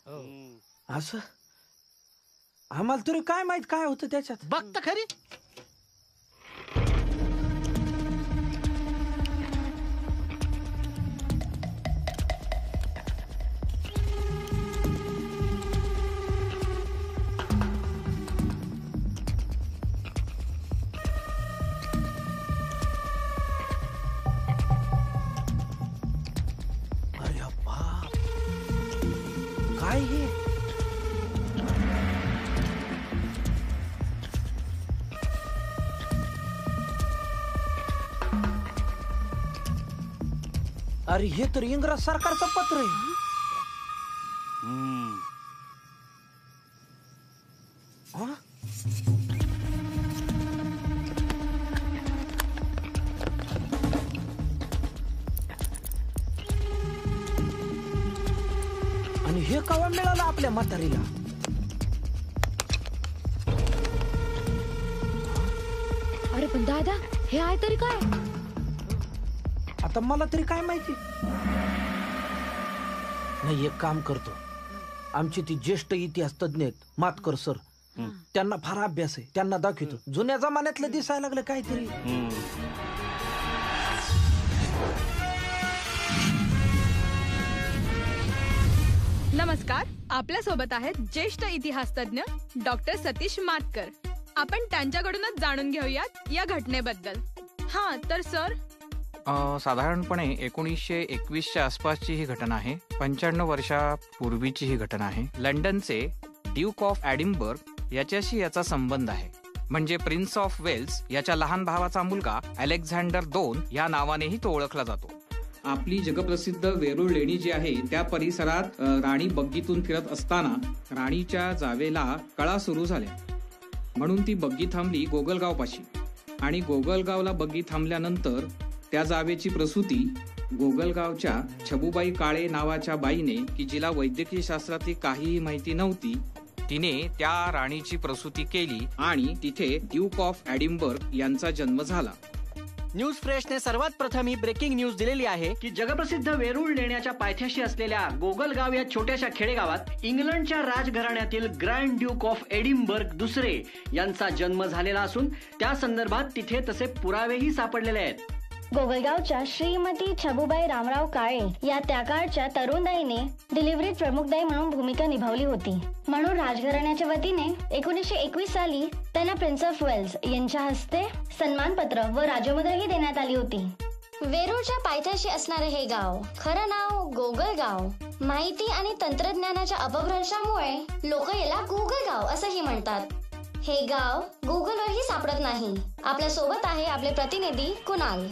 असं आम्हाला तरी काय माहित काय होतं त्याच्यात. बघ तर खरी. काय हे? अरे हे तर इंग्रज सरकारचं पत्र आहे. हा? आणि हे केव्हा मिळालं आपल्या म्हातारीला? अरे पण दादा, हे आहे तरी काय? आता मला तरी काय माहिती. नाही, एक काम करतो. आमची ती ज्येष्ठ इतिहास तज्ञ आहेत मातकर सर, त्यांना फार अभ्यास आहे, त्यांना दाखवतो. जुन्या जमान्यातलं दिसायला लागलं काहीतरी. नमस्कार. आपल्या सोबत आहेत ज्येष्ठ इतिहास तज्ञ डॉक्टर सतीश मातकर. आपण त्यांच्याकडूनच जाणून घेऊयात या घटनेबद्दल. हा तर सर, साधारणपणे 1921च्या आसपासची ही घटना आहे. 95 वर्षापूर्वीची ही घटना आहे. लंडनचे ड्यूक ऑफ एडिनबर्ग याच्याशी याचा संबंध आहे. म्हणजे प्रिन्स ऑफ वेल्स याच्या लहान भावाचा मुलगा अलेक्झांडर II या नावानेही तो ओळखला जातो. आपली जगप्रसिद्ध वेरूळ लेणी जी आहे त्या परिसरात राणी बग्गीतून फिरत असताना राणीच्या जावेला कळा सुरू झाल्या, म्हणून ती बग्गी थांबली गोगलगावपाशी. आणि गोगलगावला बग्गी थांबल्यानंतर त्या जावेची प्रसूती गोगलगावच्या छबुबाई काळे नावाच्या बाईने, की जिला वैद्यकीय शास्त्रातली काहीही माहिती नव्हती, तिने त्या राणीची प्रसूती केली आणि तिथे ड्यूक ऑफ एडिनबर्ग यांचा जन्म झाला. न्यूज फ्रेशने सर्वात प्रथम ही ब्रेकिंग न्यूज दिलेली आहे की जगप्रसिद्ध वेरूळ लेण्याच्या पायथ्याशी असलेल्या गोगलगाव या छोट्याशा खेडेगावात इंग्लंडच्या राजघराण्यातील ग्रँड ड्यूक ऑफ एडिनबर्ग दुसरे यांचा जन्म झालेला असून त्या संदर्भात तिथे तसे पुरावेही सापडलेले आहेत. गोगलगावच्या श्रीमती छबुबाई रामराव काळे या त्या काळच्या तरुणदाईने डिलिव्हरीत प्रमुखदाई म्हणून भूमिका निभावली होती. म्हणून राजघराण्याच्या वतीने 1921 साली त्यांना प्रिन्स ऑफ वेल्स यांच्या हस्ते सन्मानपत्र व राजमुद्राही देण्यात आली होती. वेरूळच्या पायथ्याशी असणारे हे गाव, खरं नाव गोगलगाव, माहिती आणि तंत्रज्ञानाच्या अपभ्रंशामुळे लोक याला गोगलगाव असंही म्हणतात. हे गाव गुगलवरही सापडत नाही. आपल्या सोबत आहे आपले प्रतिनिधी कुणाल.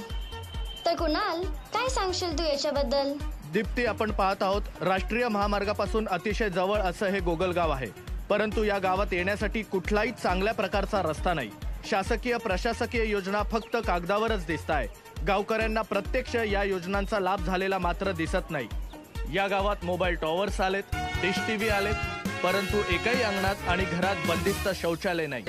तर कुणाल, काय सांगशील तू याच्याबद्दल? दीप्ती, आपण पाहत आहोत राष्ट्रीय महामार्गापासून अतिशय जवळ असं हे गोगलगाव आहे. परंतु या गावात येण्यासाठी कुठलाही चांगल्या प्रकारचा रस्ता नाही. शासकीय प्रशासकीय योजना फक्त कागदावरच दिसताय. गावकऱ्यांना प्रत्यक्ष या योजनांचा लाभ झालेला मात्र दिसत नाही. या गावात मोबाईल टॉवर्स आलेत, डिश टीव्ही आलेत, परंतु एकही अंगणात आणि घरात बंदिस्त शौचालय नाही.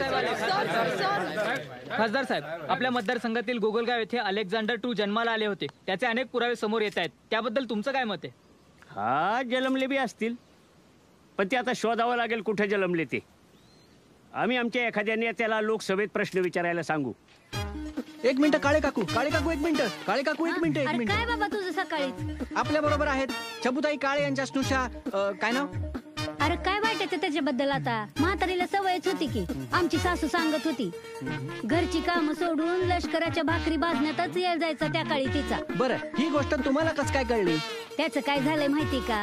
खासदार साहेब, आपल्या मतदारसंघातील गोगलगाव येथे अलेक्झांडर II जन्माला आले होते. त्याचे अनेक पुरावे समोर येत आहेत. त्याबद्दल तुमचं काय मत आहे? हा, जन्मले बी असतील, पण ते आता शोधावं लागेल कुठे जन्मले ते. आम्ही आमच्या एखाद्या नेत्याला लोकसभेत प्रश्न विचारायला सांगू. एक मिनिट काळे काकू, एक मिनिट काळे काकू, एक मिनिट. काय बाबा तुझं सकाळीच? आपल्या बरोबर आहेत छबुताई काळे यांच्या स्नुषा, काय नाव? अरे काय वाटायचं त्याच्याबद्दल? आता म्हातारीला सवयच होती की आमची सासू सांगत होती, घरची कामं सोडून लष्कराच्या भाकरी भाजण्यातच येल जायचा त्या काळी तिचा. बरं, ही गोष्ट तुम्हाला कसं काय कळली? त्याचं काय झालंय माहिती का?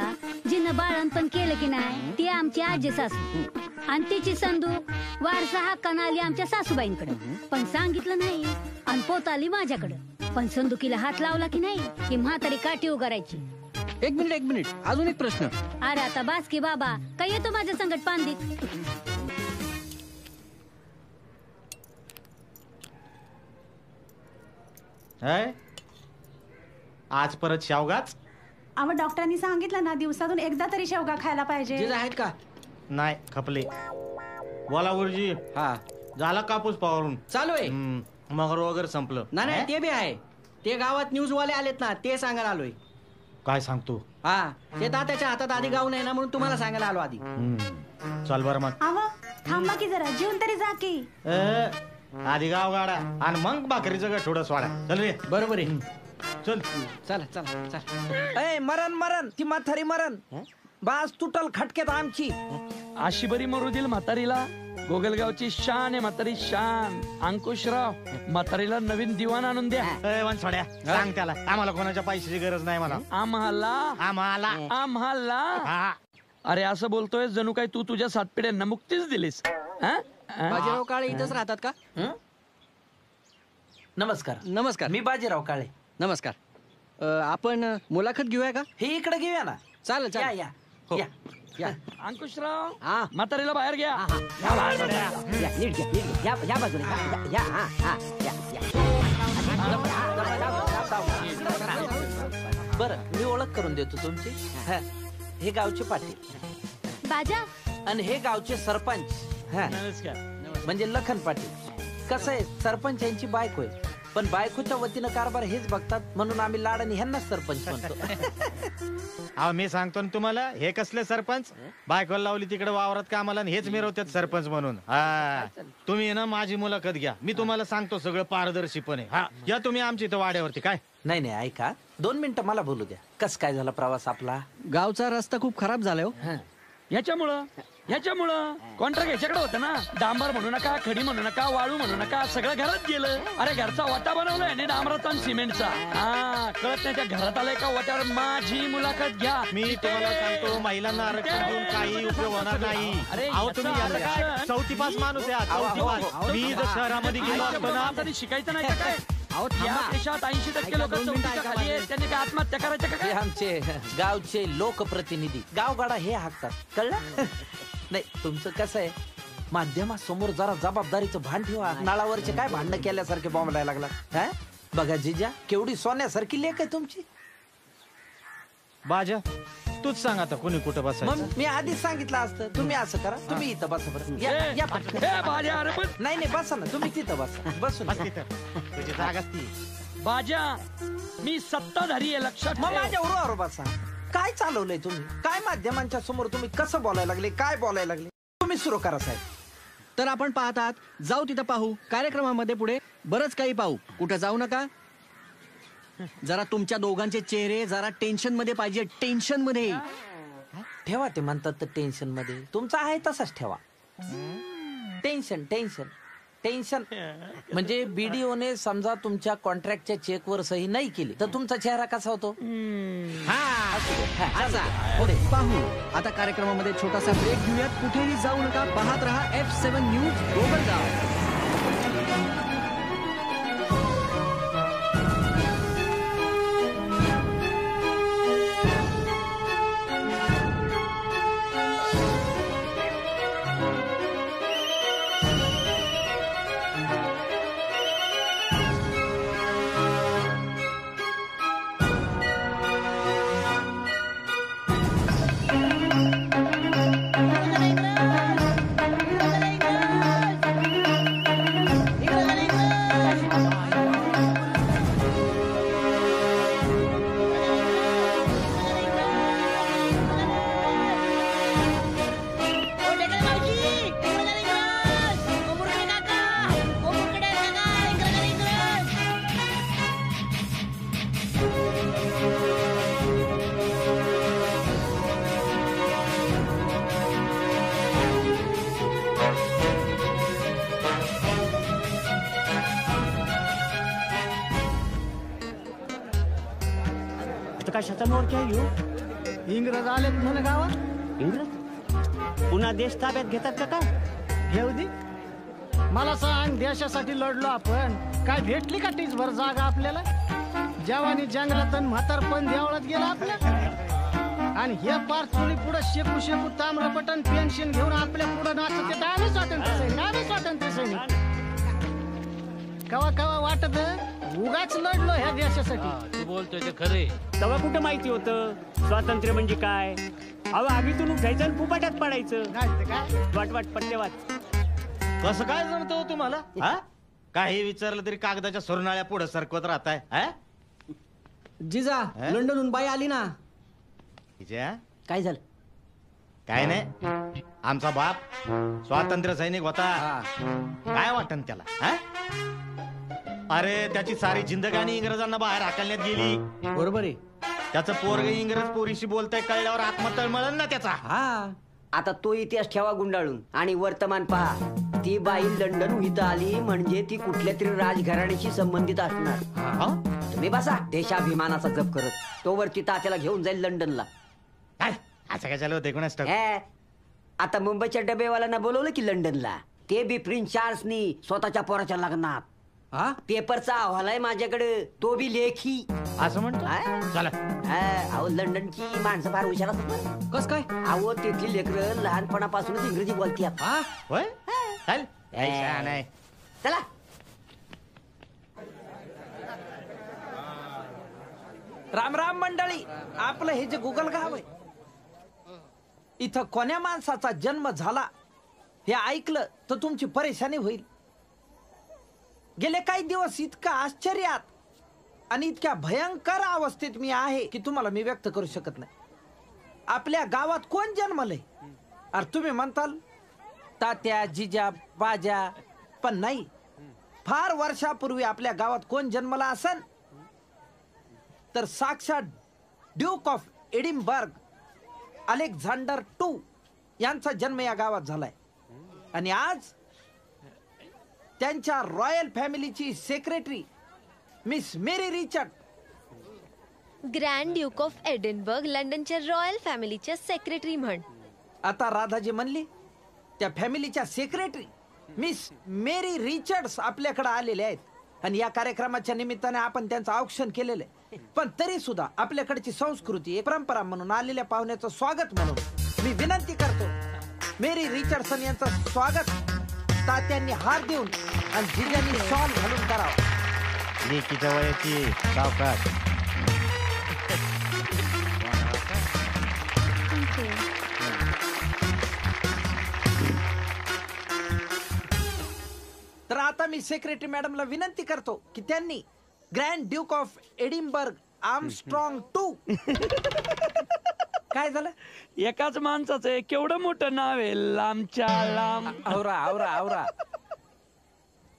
जिनं बाळणपण केलं की नाही ती आमची आजी सासू, आणि तिची संधू वारसा हक्कानं आली आमच्या सासूबाईंकडे, पण सांगितलं नाही, आणि पोत आली माझ्याकडे. पण संदुकीला हात लावला की नाही की म्हातारी काठी उगारायची. एक मिनिट, अजून एक प्रश्न. अरे आता बास की बाबा, काय येतो माझ्या संकट पांदीत? आज परत शेवगाच? अहो, डॉक्टरांनी सांगितलं ना दिवसातून एकदा तरी शेवगा खायला पाहिजे. आहेत का? नाही, खपले. बोला गुरुजी. हा, झाला कापूस पावरून? चालू आहे. मगर वगैरे संपलं? नाही, ते बी आहे. ते गावात न्यूज वाले आलेत ना, ते सांगायला आलोय. काय सांगतो? हा, ते तात्याच्या हातात आधी गाव नाही ना, म्हणून तुम्हाला सांगायला आलो आधी. चल बरं मग. अहो, थांबा की जरा, जेवून तरी जा की. आधी गाव गाडा आणि मग भाकरीचं गठोडं सोडा. चल रे. बरोबर आहे. चल चल. ए मरण ती म्हातारी मरण. बास तुटल खटकेत आमची. अशी बरी मरू दिल म्हातारीला. गोगलगावची शान आहे म्हातारी, शान. अंकुशराव, म्हातारीला नवीन दिवाण आणून द्या. सोड्या सांग त्याला, आम्हाला कोणाच्या पैशाची गरज नाही. मला आम्हाला अरे असं बोलतोय जणू काय तू तुझ्या 7 पिढ्यांना मुक्तीच दिलीस. बाजीराव काळे इथंच राहतात का? नमस्कार. मी बाजीराव काळे. नमस्कार. आपण मुलाखत घेऊया का? हे इकडे घेऊया ना. चालेल. या. अंकुशराव, म्हातारीला बाहेर घ्या. नीट घ्या. या बाजूला या. बरं, मी ओळख करून देतो तुमची. हे गावचे पाटील बाजा, आणि हे गावचे सरपंच. नमस्कार. म्हणजे लखन पाटील. कसं आहे, सरपंच यांची बायको आहे, पण बायकोच्या वतीनं कारभार हेच बघतात, म्हणून आम्ही लाडाने ह्यांनाच सरपंच म्हणतो. अहो, मी सांगतो ना तुम्हाला, हे कसले सरपंच? बायकोला लावली तिकडे वावरात कामाला, हेच मिरवतात सरपंच म्हणून. हा, तुम्ही ना माझी मुलाखत घ्या. मी तुम्हाला सांगतो सगळं पारदर्शीपणे. हा, या तुम्ही आमच्या इथं वाड्यावरती. काय? नाही, ऐका, 2 मिनिटं मला बोलू द्या. कस काय झाला प्रवास आपला? गावचा रस्ता खूप खराब झालाय हो. ह्याच्यामुळं कॉन्ट्रॅक्ट ह्याच्याकडे होतं ना. डांबर म्हणू नका, खडी म्हणू नका, वाळू म्हणू नका, सगळं घरात गेलं. अरे घरचा वाटा बनवलाय आणि डांबराचा आणि सिमेंटचा. हा कळत नाही त्या घरात आलाय का वाट्यावर. माझी मुलाखत घ्या. मी तुम्हाला सांगतो महिलांना आरक्षण देऊन काही उपयोग होणार नाही. अहो तुम्ही आता काय 34 माणूस आहे. 34. मी जर शहरामध्ये गेलो असतो ना शिकायचं नाही का काय? या देशात 80% लोक खाली आहेत. त्यांनी काय आत्महत्या करायच्या का हे काय? आमचे गावचे लोकप्रतिनिधी गावगाडा हे हाकतात. कळलं? नाही तुमचं कसं आहे, माध्यमासमोर जरा जबाबदारीचं भान ठेवा. नळावरचे काय भांडणं केल्यासारखे बॉम्बलायला लागला. हा बघा जिजा, केवढी सोन्यासारखी लेक आहे तुमची. बाजा तूच सांग आता कोणी कुठं बसायचं. मग मी आधीच सांगितलं असतं. तुम्ही असं करा, तुम्ही इथं बसा बरं. या पटकन. नाही नाही बसा ना, तुम्ही तिथं बसा. बसून तुझी जागाच ती. बाजा मी सत्ताधारी आहे लक्षात मग ठेव. माझ्या उरावर बसा. काय चालवलंय तुम्ही? काय माध्यमांच्या समोर तुम्ही कसं बोलायला लागले, काय बोलायला लागले? तुम्ही सुरू करा साहेब. तर आपण पाहतात, जाऊ तिथं पाहू. कार्यक्रमामध्ये पुढे बरंच काही पाहू. कुठं जाऊ नका. जरा तुमच्या दोघांचे चेहरे जरा टेन्शन मध्ये पाहिजे. टेन्शन मध्ये ठेवा. ते म्हणतात तर टेन्शन मध्ये. तुमचा आहे तसाच ठेवा. टेन्शन टेन्शन टेन्शन म्हणजे बीडीओने समजा तुमच्या कॉन्ट्रॅक्टच्या चेकवर सही नाही केली तर तुमचा चेहरा कसा होतो? पुढे पाहू. आता कार्यक्रमामध्ये छोटासा ब्रेक घेऊयात. कुठेही जाऊ नका. पाहत रहा F7 न्यूज गोगलगाव. कशाचा मोर्चा घेऊ? इंग्रज आले म्हणून गावात. इंग्रज पुन्हा देश ताब्यात घेतात का काय? घेऊ दे. मला सांग, देशासाठी लढलो आपण, काय भेटली का टीचभर जागा आपल्याला? जवानी जंगलात म्हातारपण देवळात गेला आपल्या. आणि हे पार चुली पुढे शेकू शेकू ताम्रपटन पेन्शन घेऊन आपल्या पुढे नाचत येत. आम्ही स्वातंत्र्य सैनिक, आम्ही स्वातंत्र्य सैनिक. कवा कवा वाटत उगाच लढलो ह्या देशासाठी. तू बोलतोय ते खरे. तेव्हा कुठं माहिती होतं स्वातंत्र्य म्हणजे काय? अहो आगीतून उठायचं आणि फुपाट्यात पडायचं. वाट वाट पट्टे वाट. कसं काय जमतो तुम्हाला? हा काही विचारलं तरी कागदाच्या सुरनाळ्या पुढे सरकवत राहताय. जिजा लंडनहून बाई आली ना. काय झालं? काय नाही, आमचा बाप स्वातंत्र्य सैनिक होता. काय वाटन त्याला? अरे त्याची सारी जिंदगानी इंग्रजांना बाहेर हाकलण्यात गेली. बरोबर आहे. त्याचं पोरग इंग्रज पोरीशी बोलताय कळल्यावर आत्मतळमळण ना त्याचा. आता तो इतिहास ठेवा गुंडाळून आणि वर्तमान पहा. ती बाई लंडन इथं आली म्हणजे ती कुठल्या तरी राजघराण्याशी संबंधित असणार. तुम्ही बसा देशाभिमानाचा जप करत. तो वरती तात्याला घेऊन जाईल लंडनला. असं काय चालू होते कोणाच? आता मुंबईच्या डबेवाल्यांना बोलवलं की लंडनला. ते बी प्रिन्स चार्ल्सनी स्वतःच्या पोराच्या लग्नात. पेपरचा अहवाल आहे माझ्याकडे, तो बी लेखी. असं म्हणतो. चला. अहो लंडनची माणसं फार हुशार असतात. कस काय? अहो तिथली लेकरं लहानपणापासूनच इंग्रजी बोलतात. चला. राम राम मंडळी. आपलं हे जे गुगल गाव आहे, इथं कोण्या माणसाचा जन्म झाला हे ऐकलं तर तुमची परेशानी होईल. गेले काही दिवस इतका आश्चर्यात आणि इतक्या भयंकर अवस्थेत मी आहे की तुम्हाला मी व्यक्त करू शकत नाही. आपल्या गावात कोण जन्मलंय? अरे तुम्ही म्हणताल तात्या, जिजा, बाजा, पण नाही. फार वर्षापूर्वी आपल्या गावात कोण जन्मला असन तर साक्षात duke of Edinburgh Alexander two यांचा जन्म या गावात झालाय. आणि आज त्यांच्या रॉयल फॅमिलीची secretary miss Mary Richard, grand duke of Edinburgh लंडनच्या रॉयल फॅमिलीच्या सेक्रेटरी म्हण. आता राधाजी म्हणली त्या फॅमिलीच्या सेक्रेटरी मिस मेरी रिचर्ड्स आपल्याकडे आलेले आहेत. आणि या कार्यक्रमाच्या निमित्ताने आपण त्यांचं औक्षण केलेलं आहे. पण तरी सुद्धा आपल्याकडची संस्कृती एक परंपरा म्हणून आलेल्या पाहुण्याचं स्वागत म्हणून मी विनंती करतो मेरी रिचर्डसन यांचं स्वागत तात्यांनी हार देऊन आणि जिजांनी शॉल घालून करावं. लेकीच्या वयाची सावकाश. तर आता मी सेक्रेटरी मॅडमला विनंती करतो की त्यांनी grand duke of Edinburgh Armstrong two काय झालं? एकाच माणसाचं आहे, केवढं मोठं नाव आहे, लांबच्या लांब. आवरा आवरा आवरा.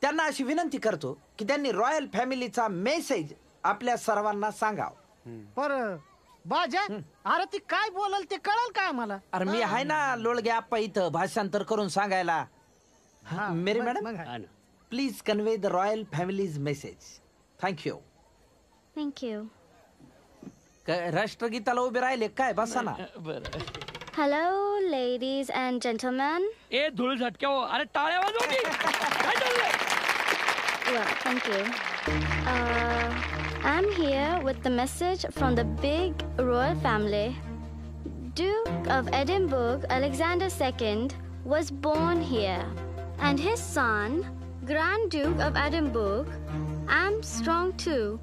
त्यांना अशी विनंती करतो की त्यांनी रॉयल फॅमिलीचा मेसेज आपल्या सर्वांना सांगावं. पर बाजा अरे ती काय बोलल ते कळल का आम्हाला? अरे मी आहे ना लोळगे आप्पा इथं भाषांतर करून सांगायला. Mary madam please convey the royal family's message. Thank you. Thank you. राष्ट्रगीताला उभे राहिले काय? बसा ना. Hello, ladies and gentlemen. ए धूळ झटक्या हो. अरे टाळ्या वाजवा की. काय चाललंय? Yeah, thank you. I'm here with the message from the big royal family. Duke of Edinburgh Alexander II was born here, and his son, Grand Duke of Edinburgh Armstrong II,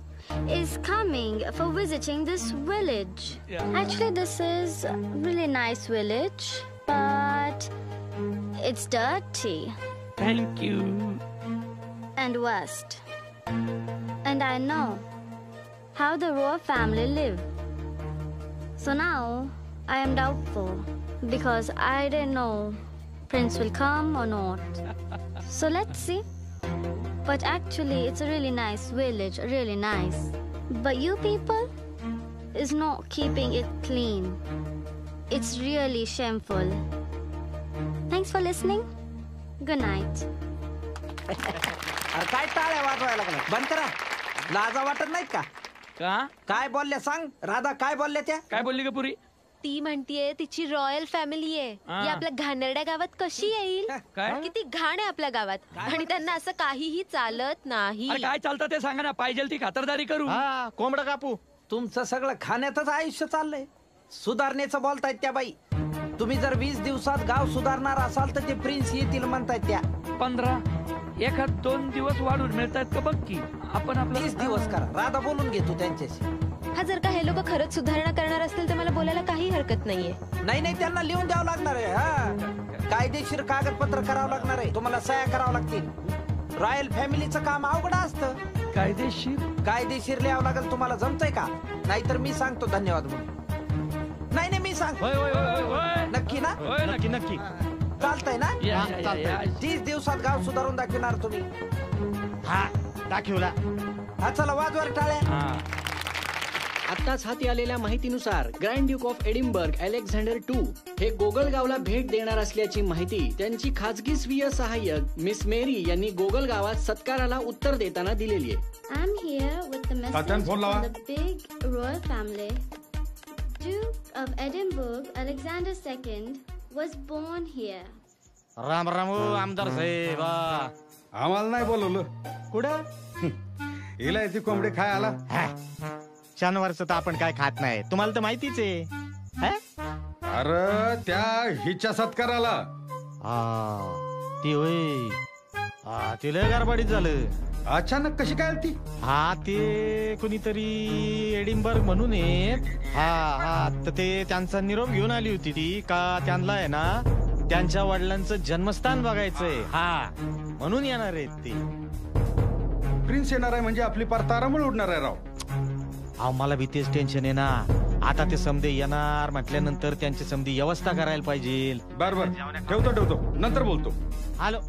is coming for visiting this village. Yeah. Actually, this is a really nice village, but it's dirty Thank you. and worst. And I know how the royal family live. So now I am doubtful because I don't know Prince will come or not. So let's see. But actually, it's a really nice village, really nice. But you people is not keeping it clean. It's really shameful. Thanks for listening. Good night. अरे काय टाळ्या वाजवायला लागल्या? बंद करा. लाजा वाटत नाहीत का? काय बोलल्या सांग? राधा काय बोलल्या त्या? काय बोलली का पुरी? ती म्हणतीये तिची रॉयल फॅमिली आहे. ही आपल्या घाणेरड्या गावात कशी येईल? काय? किती घाण आहे आपल्या गावात आणि त्यांना असं काहीही चालत नाही. अरे काय चालतं ते सांगा ना. पाहिजे ती खातरदारी करू. कोंबडं कापू. तुमचं सगळं खाण्यातच आयुष्य चाललंय. सुधारणेचं बोलतायत त्या बाई. तुम्ही जर 20 दिवसात गाव सुधारणार असाल तर ते प्रिन्स येतील म्हणतायत त्या. 15 एखाद 2 दिवस वाढून मिळतात का बघ की. आपण आपलं 30 दिवस करा. राधा बोलून घेतो त्यांच्याशी. हा जर का हे लोक खरंच सुधारणा करणार असतील तर मला बोलायला काही हरकत नाहीये. नाही त्यांना लिहून द्यावं लागणार आहे. हा कायदेशीर कागदपत्र करावं लागणार आहे. तुम्हाला सह्या करावं लागतील. रॉयल फॅमिलीचं काम अवघड असतं. कायदेशीर लिहावं लागेल. तुम्हाला जमतंय का? नाहीतर मी सांगतो धन्यवाद म्हणून. नाही मी सांगतो. नक्की ना? नक्की नक्की. चालतंय ना? 30 दिवसात गाव सुधारून दाखवणार तुम्ही. हा दाखवला. हा चला वाजवर टाळ्या. आत्ताच हाती आलेल्या माहितीनुसार grand duke of Edinburgh Alexander two हे गोगलगावला भेट देणार असल्याची माहिती त्यांची खाजगी स्वीय सहाय्यक मिस मेरी यांनी गोगलगावात सत्काराला उत्तर देताना दिलेली आहे. I'm here with the message from the big royal family. Duke of Edinburgh Alexander II was born here. Ram Ram आमदार साहेब. आम्हाला नाही बोलवलं. कुठं? हिला ती कोंबडी खाय आला. शनिवारचं तर आपण काय खात नाही. तुम्हाला तर माहितीच आहे. अरे त्या हिच्या सत्काराला. ती होय. तिला गडबडीत झालं. अचानक कशी काय ती? ते कुणीतरी एडिनबर्ग म्हणून तर ते त्यांचा निरोप घेऊन आली होती ती का त्यांना आहे ना त्यांच्या वडिलांचं जन्मस्थान बघायचंय. म्हणून येणार आहेत ते. प्रिन्स येणार आहे म्हणजे आपली पार तारांबळ उडणार आहे राव. मला भी तेच टेन्शन आहे ना. आता ते समधे येणार म्हटल्यानंतर त्यांची समधी व्यवस्था करायला पाहिजे. बर ठेवतो नंतर बोलतो. हॅलो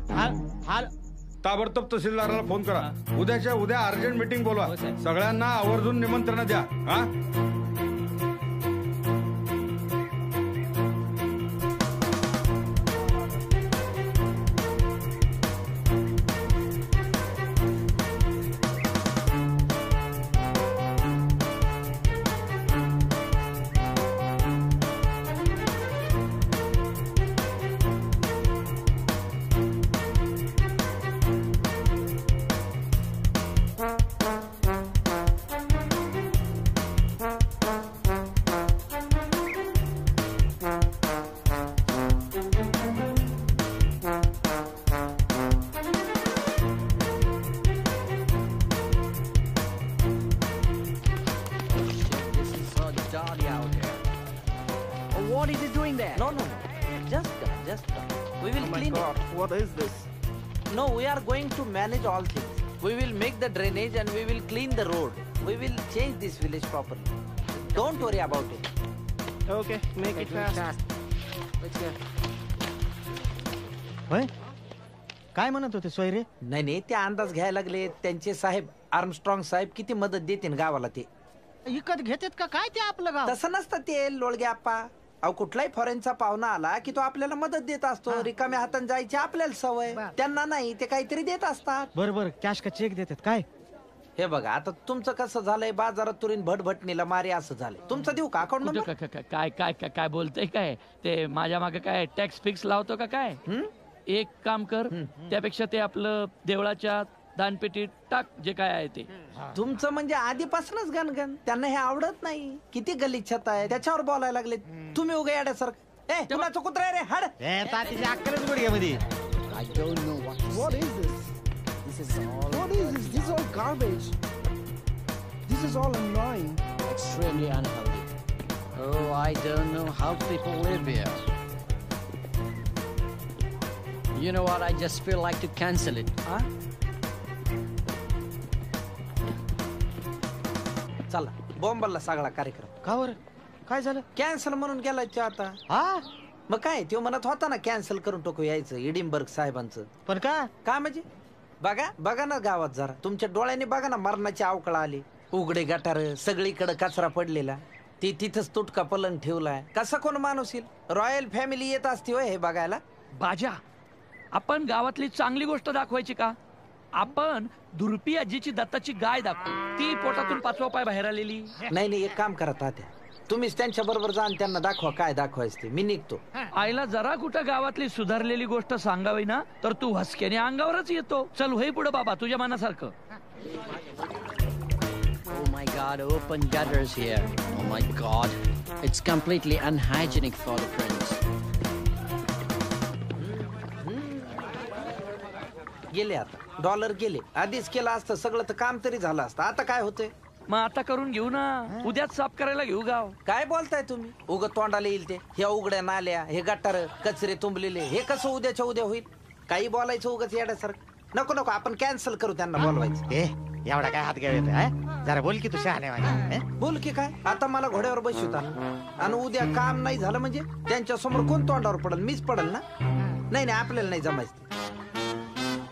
ताबडतोब तहसीलदाराला फोन करा. उद्याच्या उद्या अर्जंट मीटिंग बोलवा. सगळ्यांना आवर्जून निमंत्रण द्या. हा What is he doing there? No. Just come. We will clean it. What is this? No, we are going to manage all things. We will make the drainage and we will clean the road. We will change this village properly. Don't worry about it. Okay, make it fast. Let's go. होय काय म्हणत होते सोयरे? नाही ते अंदाज घ्यायला लागले. त्यांचे साहेब आर्मस्ट्रॉंग साहेब किती मदत देतील गावाला ते. इकत घेतात का काय ते आपलं गाव? तसं नसतं ते लोळगे आप्पा. अहो कुठलाही फॉरेनचा पाहुणा आला की तो आपल्याला मदत देत असतो. रिकाम्या हाताने जायची आपल्याला सवय. त्यांना नाही, ते काहीतरी देत असतात. बरोबर. कॅश का चेक देतात काय? हे बघा आता तुमचं कसं झालंय, बाजारात तुरीन भटभटणीला मारी असं झालंय. तुमचं देऊ का अकाउंट नंबर? काय काय काय बोलतय काय ते? माझ्या मागे काय टॅक्स फिक्स लावतो का काय? एक काम कर, त्यापेक्षा ते आपलं देवळाच्या दानपेटीत टाक जे काय आहे ते. तुमचं म्हणजे आधीपासूनच गणगण. त्यांना हे आवडत नाही. किती गलिच्छता आहे त्याच्यावर बोलायला लागले. तुम्ही उगा येड्यासारखं. ए कुणाचं कुत्रा आहे रे? हाड. तातीच्या अक्कलच गुडघ्यामध्ये. I don't know what is this? What is this? This is all garbage. This is all annoying. Extremely unhealthy. Oh, I don't know how people live here. You know what? I just feel like to cancel it. Huh? चला बॉम्बलला सगळा कार्यक्रम. का बरं? काय झालं? Cancel म्हणून गेलाय तो आता. हा मग काय तो म्हणत होता ना कॅन्सल करून टाकू यायचं एडिनबर्ग साहेबांचं. पण का म्हणजे बघा ना गावात जरा तुमच्या डोळ्यांनी बघा ना. मरणाची अवकळा आली. उघडे गटार, सगळीकडे कचरा पडलेला. ती तिथंच तुटका पलंग ठेवलाय. कसा कोण माणूस येईल? रॉयल फॅमिली येत असती होय हे बघायला? बाजा, आपण गावातली चांगली गोष्ट दाखवायची का? आपण दुर्पी आजीची दत्ताची गाय दाखवू. ती पोटातून 5वा पाय बाहेर आलेली. नाही एक काम करा तात्या, तुम्हीच त्यांच्या बरोबर जा आणि त्यांना दाखवा काय दाखवायचं ते. मी निघतो. आईला जरा कुठं गावातली सुधारलेली गोष्ट सांगावी ना तर तू हसक्याने अंगावरच येतो. चल होई पुढे बाबा तुझ्या मनासारखं. Oh my God, open gutters here. Oh my God. It's completely unhygienic for the prince. गेले आता डॉलर गेले. आधीच केलं असतं सगळं तर काम तरी झालं असतं. आता काय होतंय? मग आता करून घेऊ ना. उद्याच साफ करायला घेऊ गाव. काय बोलताय तुम्ही? उगत तोंडाला येईल ते. ह्या उघड्या नाल्या, हे गटार, कचरे तुंबलेले, हे कसं उद्याच्या उद्या होईल? काही बोलायचं उगाच येण्यासारखं. नको आपण कॅन्सल करू त्यांना बोलवायचं. एवढा काय हात घ्यायचा? जरा बोल की तू शहाणे. बोल की काय? आता मला घोड्यावर बसवता आणि उद्या काम नाही झालं म्हणजे त्यांच्या समोर कोण तोंडावर पडल? मीच पडल ना. नाही आपल्याला नाही जमायचं.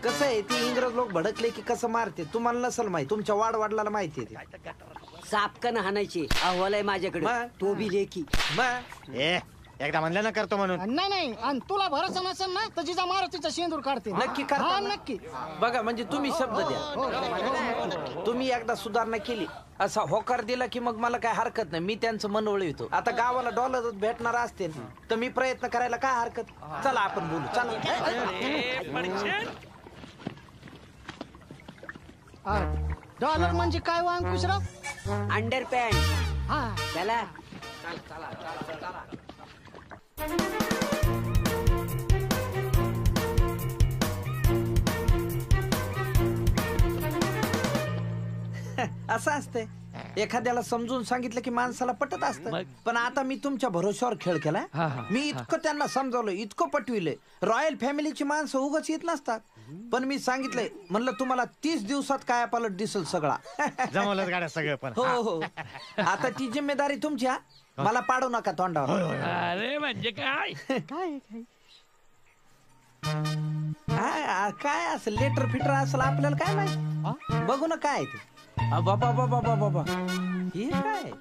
कसं आहे ती इंग्रज लोक भडकले की कसं मारते तुम्हाला नसल माहिती. तुमच्या वाडवडिलाला माहिती आहे. सापकन हाणायची अहवाल आहे माझ्याकडे. तो बी लेखी. एकदा म्हणलं ना करतो म्हणून. नाही आणि तुला भरोसा नसेल ना तर जिजा मारुतीचा शेंदूर काढते. नक्की करता? नक्की. बघा म्हणजे तुम्ही शब्द द्या. तुम्ही एकदा सुधारणा केली असा होकार दिला की मग मला काय हरकत नाही. मी त्यांचं मन वळवितो. आता गावाला डॉलर भेटणार असते तर मी प्रयत्न करायला काय हरकत. चला आपण बोलू. चला. डॉलर म्हणजे काय व अंकुशराव? Under pant. हा चला. असं असतंय. एखाद्याला समजून सांगितलं की माणसाला पटत असतं. पण आता मी तुमच्या भरोश्यावर खेळ केलाय. मी इतकं त्यांना समजावलं, इतकं पटविलंय. रॉयल फॅमिलीची माणसं उगाच येत नसतात. पण मी सांगितलंय म्हणलं तुम्हाला 30 दिवसात काय पालट दिसल सगळा. जमवलंच गाड्या सगळं. पण हो आता ती जिम्मेदारी तुमची. मला पाडू नका तोंडावर. अरे म्हणजे काय? काय असं लेटर फिटर असेल आपल्याला काय माहिती. बघू ना काय ते. बाबा बाबा बाबा बाबा हे काय.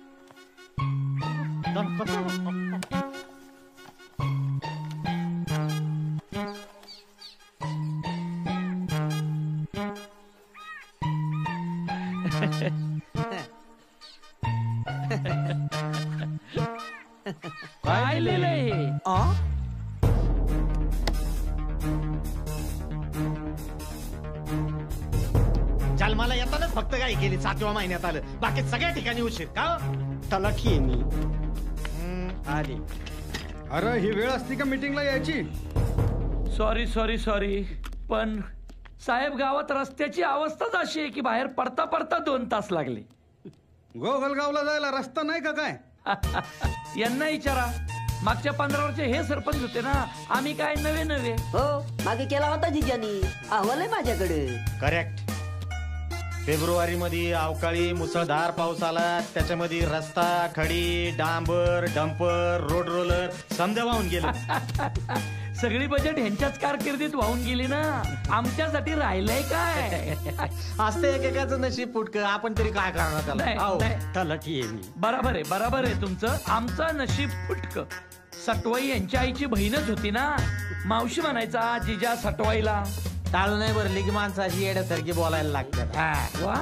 काय लिहिलंय हे? जन्माला येतानाच फक्त काय केली 7व्या महिन्यात आलं, बाकी सगळ्या ठिकाणी उशीर का? तलाठी आहे मी. आले. अरे ही वेळ असती का मीटिंगला यायची? सॉरी सॉरी सॉरी, पण साहेब गावात रस्त्याची अवस्थाच अशी आहे की बाहेर पडता पडता 2 तास लागले. गोगलगावला जायला रस्ता नाही का काय? यांना विचारा. मागच्या 15 वर्ष हे सरपंच होते ना, आम्ही काय नवे. हो, मागे केला होता जिजानी, अहवाल आहे माझ्याकडे. करेक्ट. फेब्रुवारी मध्ये अवकाळी मुसळधार पाऊस आला, त्याच्यामध्ये रस्ता, खडी, डांबर, डंपर, रोड रोलर समजा वाहून गेलं. सगळी बजेट ह्यांच्याच कारकिर्दीत वाहून गेली ना, आमच्यासाठी राहिलंय काय? असते एकेकाचं नशीब फुटकं, आपण तरी काय करणार त्याला? तलाठी आहे मी. बरोबर आहे तुमचं. आमचं नशीब फुटकं. सटवाई यांच्या आईची बहीणच होती ना, मावशी म्हणायचा जिजा सटवाईला. टाळू नाही भरली की माणसाची येड्यासारखी बोलायला लागतात. वा,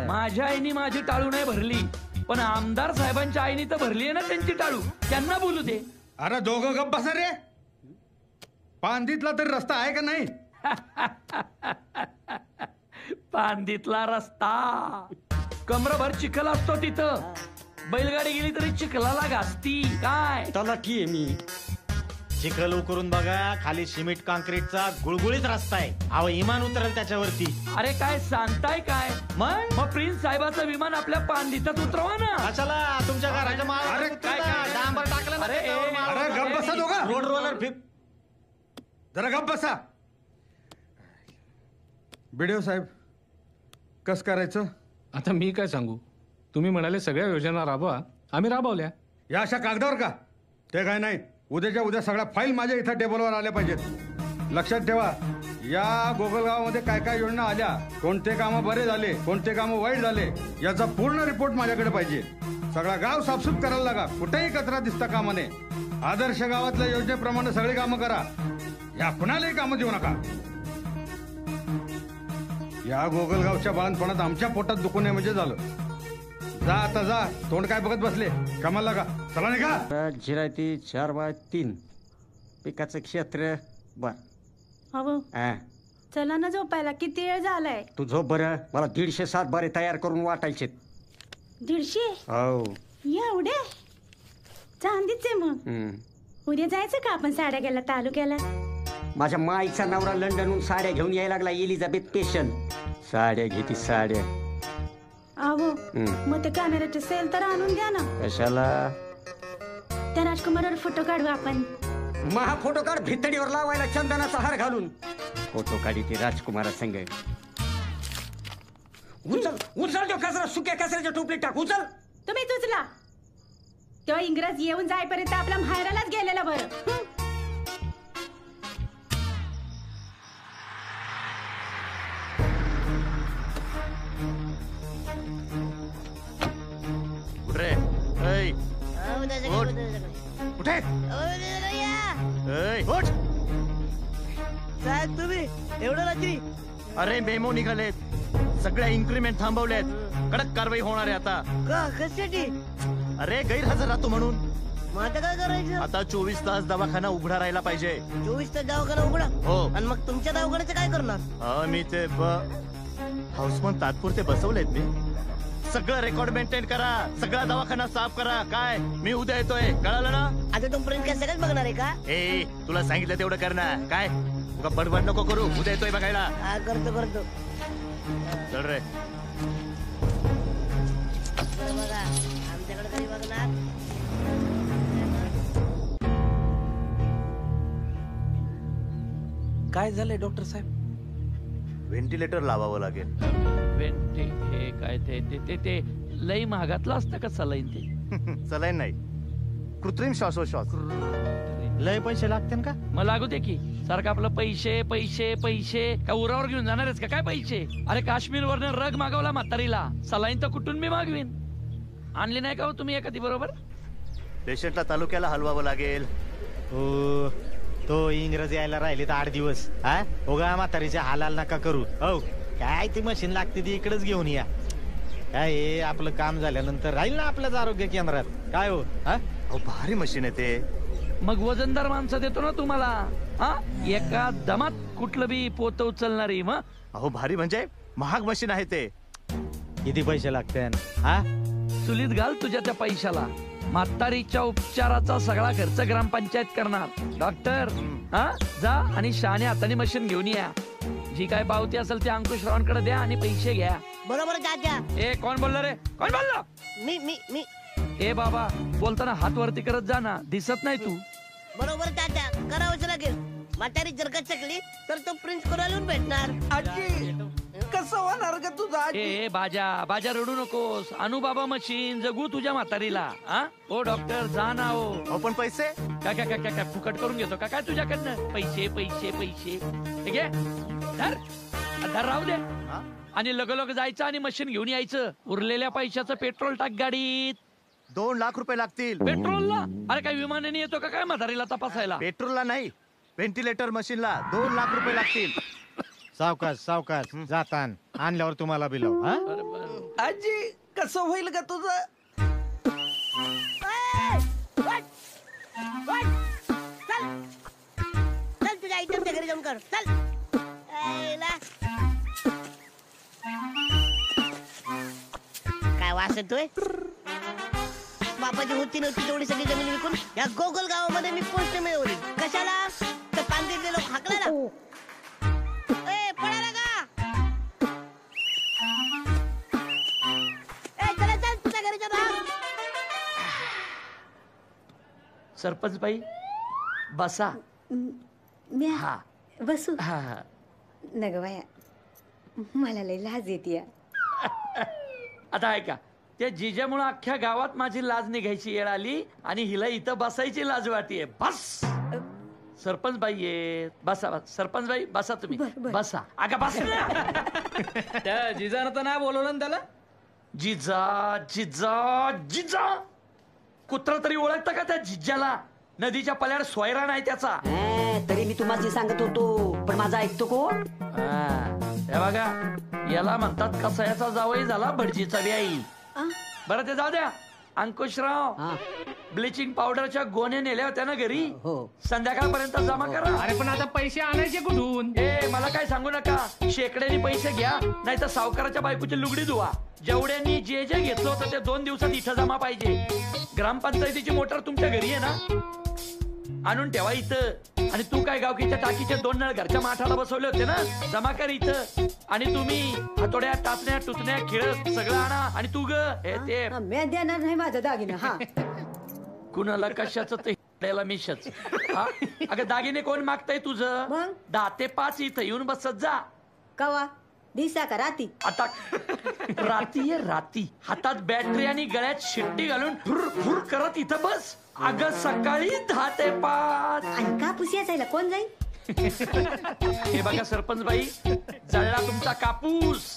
माझ्या आईनी माझी टाळू नाही भरली, पण आमदार साहेबांच्या आईनी तर भरली आहे ना त्यांची टाळू. त्यांना बोलू दे. अरे दोघं गप्प बसा रे. पांदीतला तरी रस्ता आहे का नाही? पांदीतला रस्ता कमरभर चिखल असतो तिथं. बैलगाडी गेली तरी चिखलाला घासती. काय तलाठी आहे मी. चिखल उकरून बघा, खाली सिमेंट काँक्रीटचा गुळगुळीत रस्ता आहे. अहो इमान उतरेल त्याच्यावरती. अरे काय सांगताय काय? मग प्रिन्स साहेबाचं विमान आपल्या पांदीतच उतरवा ना. कशाला? तुमच्या घराच्या माळावर डांबर टाकलं ना. अरे गप्प बसा दोघं. रोड रोलर जरा गप्प बसा. बीडीओ साहेब, कस करायचं? आता मी काय सांगू? तुम्ही म्हणाले सगळ्या योजना राबवा, आम्ही राबवल्या. या अशा कागदावर का? ते काय नाही, उद्याच्या उद्या सगळ्या फाईल माझ्या इथं टेबलवर आल्या पाहिजेत. लक्षात ठेवा, या गोगलगावामध्ये काय काय योजना आल्या, कोणते कामं बरे झाले, कोणते कामं वाईट झाले, याचा पूर्ण रिपोर्ट माझ्याकडे पाहिजे. सगळा गाव साफसूफ करायला लागा, कुठेही कचरा दिसता कामा नये. आदर्श गावातल्या योजनेप्रमाणे सगळी कामं करा. या कुणालाही कामं देऊ नका. या गोगलगावच्या बाळणपणात आमच्या पोटात दुखू नये म्हणजे झालं. जा आता जा, तोंड काय बघत बसले? कामाला लागा. चला नाही का? जिरायती 4/3 पिकाचं क्षेत्र. बर अहो चला ना झोपायला, किती वेळ झालाय? तू झोप बरं. मला 150 सातबारे तयार करून वाटायचे. 150? हो. एवढे? चांदीचे मग उद्या जायचं का आपण साड्या गेला तालुक्याला? माझ्या माईचा नवरा लंडनहून साड्या घेऊन यायला लागला. एलिझाबेथ पेशंट साड्या घेती साड्या. अहो मग ते कॅमेऱ्याचे सेल तर आणून द्या ना. कशाला? त्या राजकुमारावर फोटो काढू आपण. महा फोटो काढ भितडीवर लावायला चंदनाचा हार घालून. फोटो काढी ते राजकुमारा संग. उचल तो कचरा, सुक्या कचऱ्याच्या टोपलीत टाक. उचल. तुम्हीच उचला. तेव्हा इंग्रज येऊन जाईपर्यंत आपल्या माहेरालाच गेलेला बरं. कुठे साहेब तुम्ही एवढं रात्री? अरे मेमो निघालेत, सगळ्या इन्क्रीमेंट थांबवल्यात. कडक कारवाई होणार आहे आता. का? कशासाठी? अरे गैरहजर राहतो म्हणून. मग आता काय करायचं? आता 24 तास दवाखाना उघडा राहायला पाहिजे. 24 तास दवाखाना उघडा? हो. आणि मग तुमच्या दवाखान्याचं काय करणार? मी ते हाऊसमन तात्पुरते बसवलेत मी. सगळं रेकॉर्ड मेंटेन करा, सगळा दवाखाना साफ करा. काय मी उद्या येतोय, कळालं ना? आता तोपर्यंत काय सगळंच बघणार आहे का? तुला सांगितलं तेवढं कर ना. काय उगा बडबड नको करू, उद्या येतोय बघायला. करतो. चल रे. बघा आमच्याकडे कधी बघणार? काय झालंय डॉक्टर साहेब? व्हेंटिलेटर लावावं लागेल. हे काय ते लई महागातलं असतं का सलाईन? ते सलाईन नाही, कृत्रिम श्वासोश्वास. लय पैसे लागते का? मग लागू दे की. सारखं आपलं पैसे पैसे पैसे का उरावर घेऊन जाणार आहेस का काय पैसे? अरे काश्मीर वरनं रग मागवला म्हातारीला, सलाईन तर कुठून मी मागवीन. आणली नाही का हो तुम्ही एखादी बरोबर? पेशंटला तालुक्याला हलवावं लागेल. हो, तो इंग्रज यायला राहिले तर 8 दिवस. हा, उगा म्हातारीच्या हालाल नका करू. हो, काय ती मशीन लागते ती इकडेच घेऊन या. काय आपलं काम झाल्यानंतर राहील ना आपल्याच आरोग्य केंद्रात. काय हो? हा, भारी मशीन आहे ते. मग वजनदार माणसं देतो ना तुम्हाला. हा, एका दमात कुठलं बी पोत उचलणारी. मग अहो भारी म्हणजे महाग मशीन आहे ते. किती पैसे लागते? हा, चुलीत घाल तुझ्या त्या पैशाला. म्हातारीच्या उपचाराचा सगळा खर्च ग्रामपंचायत करणार. डॉक्टर हा, जा आणि शहाणे हाताने मशीन घेऊन या. जी काय पावती असेल ते अंकुशरावांकडे द्या आणि पैसे घ्या. बरोबर तात्या. ए कोण बोलला रे? कोण बोलला? मी ए बाबा, बोलताना हात वरती करत जा ना, दिसत नाही तू. बरोबर तात्या, करावंच लागेल. म्हातारी जर का चकली तर तो प्रिन्स कोरालून भेटणार. कसं होणार का तुझा? ए बाजा बाजा रडू नकोस. आणू बाबा मशीन, जगू तुझ्या म्हातारीला. ओ डॉक्टर जा ना. हो पण पैसे काय काय काय काय फुकट करून घेतो का काय तुझ्याकडनं? पैसे पैसे पैसे ठीक आहे, धर राहू दे. आणि लगोलग जायचं आणि मशीन घेऊन यायचं. उरलेल्या पैशाचं पेट्रोल टाक गाडीत. 2 लाख रुपये लागतील पेट्रोलला. अरे काय विमानाने येतो का काय म्हातारीला तपासायला? पेट्रोलला नाही, व्हेंटिलेटर मशीनला 2 लाख रुपये लागतील. सावकाश सावकाश जातान, आणल्यावर तुम्हाला बिलव. हा, आजी कसं होईल का तुझं? चल तुझ्या आईच्या घरी जाऊन कर. चल काय वास येतोय? बापाची होती नव्हती तेवढी सगळी जमीन विकून या गोगल गावामध्ये मी पोस्ट मिळवली. कशाला? तर पांढरीतले लोक हाकला ना. पळाला का? चला चल तुझ्या घरी जा. सरपंच बाई बसा. हा बसू. हा नग बाया, मला लय लाज येते. आता ऐका, त्या जिजामुळे अख्ख्या गावात माझी लाज निघायची वेळ आली आणि हिला इथं बसायची लाज वाटते. बस सरपंच बाई ये. बसा बसा सरपंच बाई बसा तुम्ही. बसा. अगं बस. त्या जिजानं तर नाही बोलवलं ना त्याला. जिजा जिजा जिजा कुत्रा तरी ओळखता का त्या जिज्जाला? नदीच्या पल्याड सोयरा नाही त्याचा. तरी मी तुम्हाला सांगत होतो, पण माझा ऐकतो कोण? हे बघा, याला म्हणतात कसायाचा जावई झाला भटजीचा व्याई. बरं ते जाऊ द्या. अंकुशराव, ब्लिचिंग पावडरच्या गोण्या नेल्या होत्या ना घरी, संध्याकाळपर्यंत जमा करा. अरे पण आता पैसे आणायचे कुठून? ए मला काय सांगू नका. शेकड्यानी पैसे घ्या, नाही तर सावकाराच्या बायकोची लुगडी धुवा. जेवढ्यांनी जे जे घेतलं होतं ते 2 दिवसात इथं जमा पाहिजे. ग्रामपंचायतीची मोटर तुमच्या घरी आहे ना, आणून ठेवा इथं. आणि तू काय गावकीच्या टाकीचे 2 नळ घरच्या माठाला बसवले होते ना, जमा कर इथं. आणि तुम्ही हातोड्या टाचण्या टुचण्या खेळत सगळं आणा. आणि तू ग ते मी देणार नाही माझा दागिना. हा कुणाला कशाचं ते द्यायला मिशच. अगं दागिने कोण मागताय तुझं? 10 ते 5 इथं येऊन बसत जा. कवा दिसा का राती? आता राती आहे राती. हातात बॅटरी आणि गळ्यात शिट्टी घालून फुर फुर करत इथं बस. अगं सकाळी 10 ते 5. आणि कापूस याचायला कोण जाईल? हे बघा सरपंच बाई, जळला तुमचा कापूस.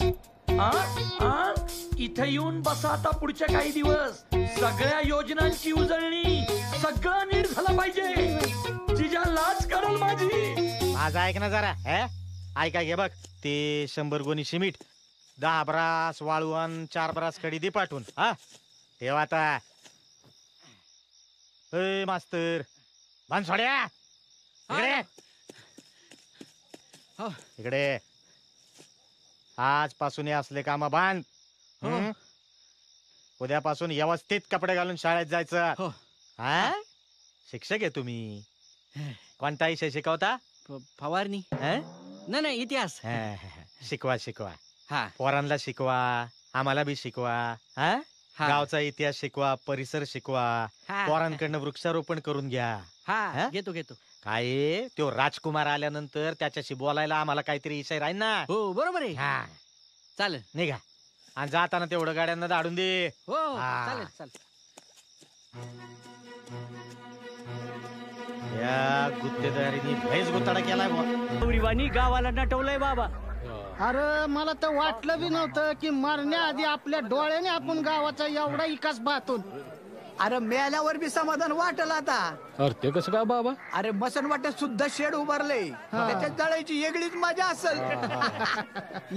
इथं येऊन बसा आता पुढच्या काही दिवस. सगळ्या योजनांची उजळणी, सगळं नीट झालं पाहिजे. जिजा लाज काढल माझी. माझा ऐक ना जरा. ऐका घे बघ, ते 100 गोणी सिमेंट, 10 ब्रास वाळवण, 4 ब्रास कडी दे पाठवून. हा ठेव आता. ए मास्तर भानसोड्या, इकडे इकडे. आजपासून हे असले काम बांध. उद्यापासून व्यवस्थित कपडे घालून शाळेत जायचं. हा, शिक्षक आहे तुम्ही. कोणता विषय शिकवता? फवारणी. नाही इतिहास. शिकवा शिकवा. पोरांना शिकवा, आम्हाला बी शिकवा. गावचा इतिहास शिकवा, परिसर शिकवा. पोरांकडनं वृक्षारोपण करून घ्या. घेतो घेतो. काय तो राजकुमार आल्यानंतर त्याच्याशी बोलायला आम्हाला काहीतरी विषय राहील ना. हो बरोबर आहे. चालेल. निघा. आणि जाताना तेवढं गाड्यांना दाडून दे. हो चालेल चालेल. या गुत्ते तयारीने लयच गुत्ताडा केलाय गौरीवानी गावाला नटवलंय बाबा. अरे मला तर वाटलं बी नव्हतं की मरण्याआधी आपल्या डोळ्याने आपण गावाचा एवढा विकास पाहतो. अरे मेल्यावर बी समाधान वाटलं आता. अरे ते कसं काय बाबा? अरे मसन वाटत सुद्धा शेड उभारले, त्याच्यात जळायची वेगळीच मजा असेल.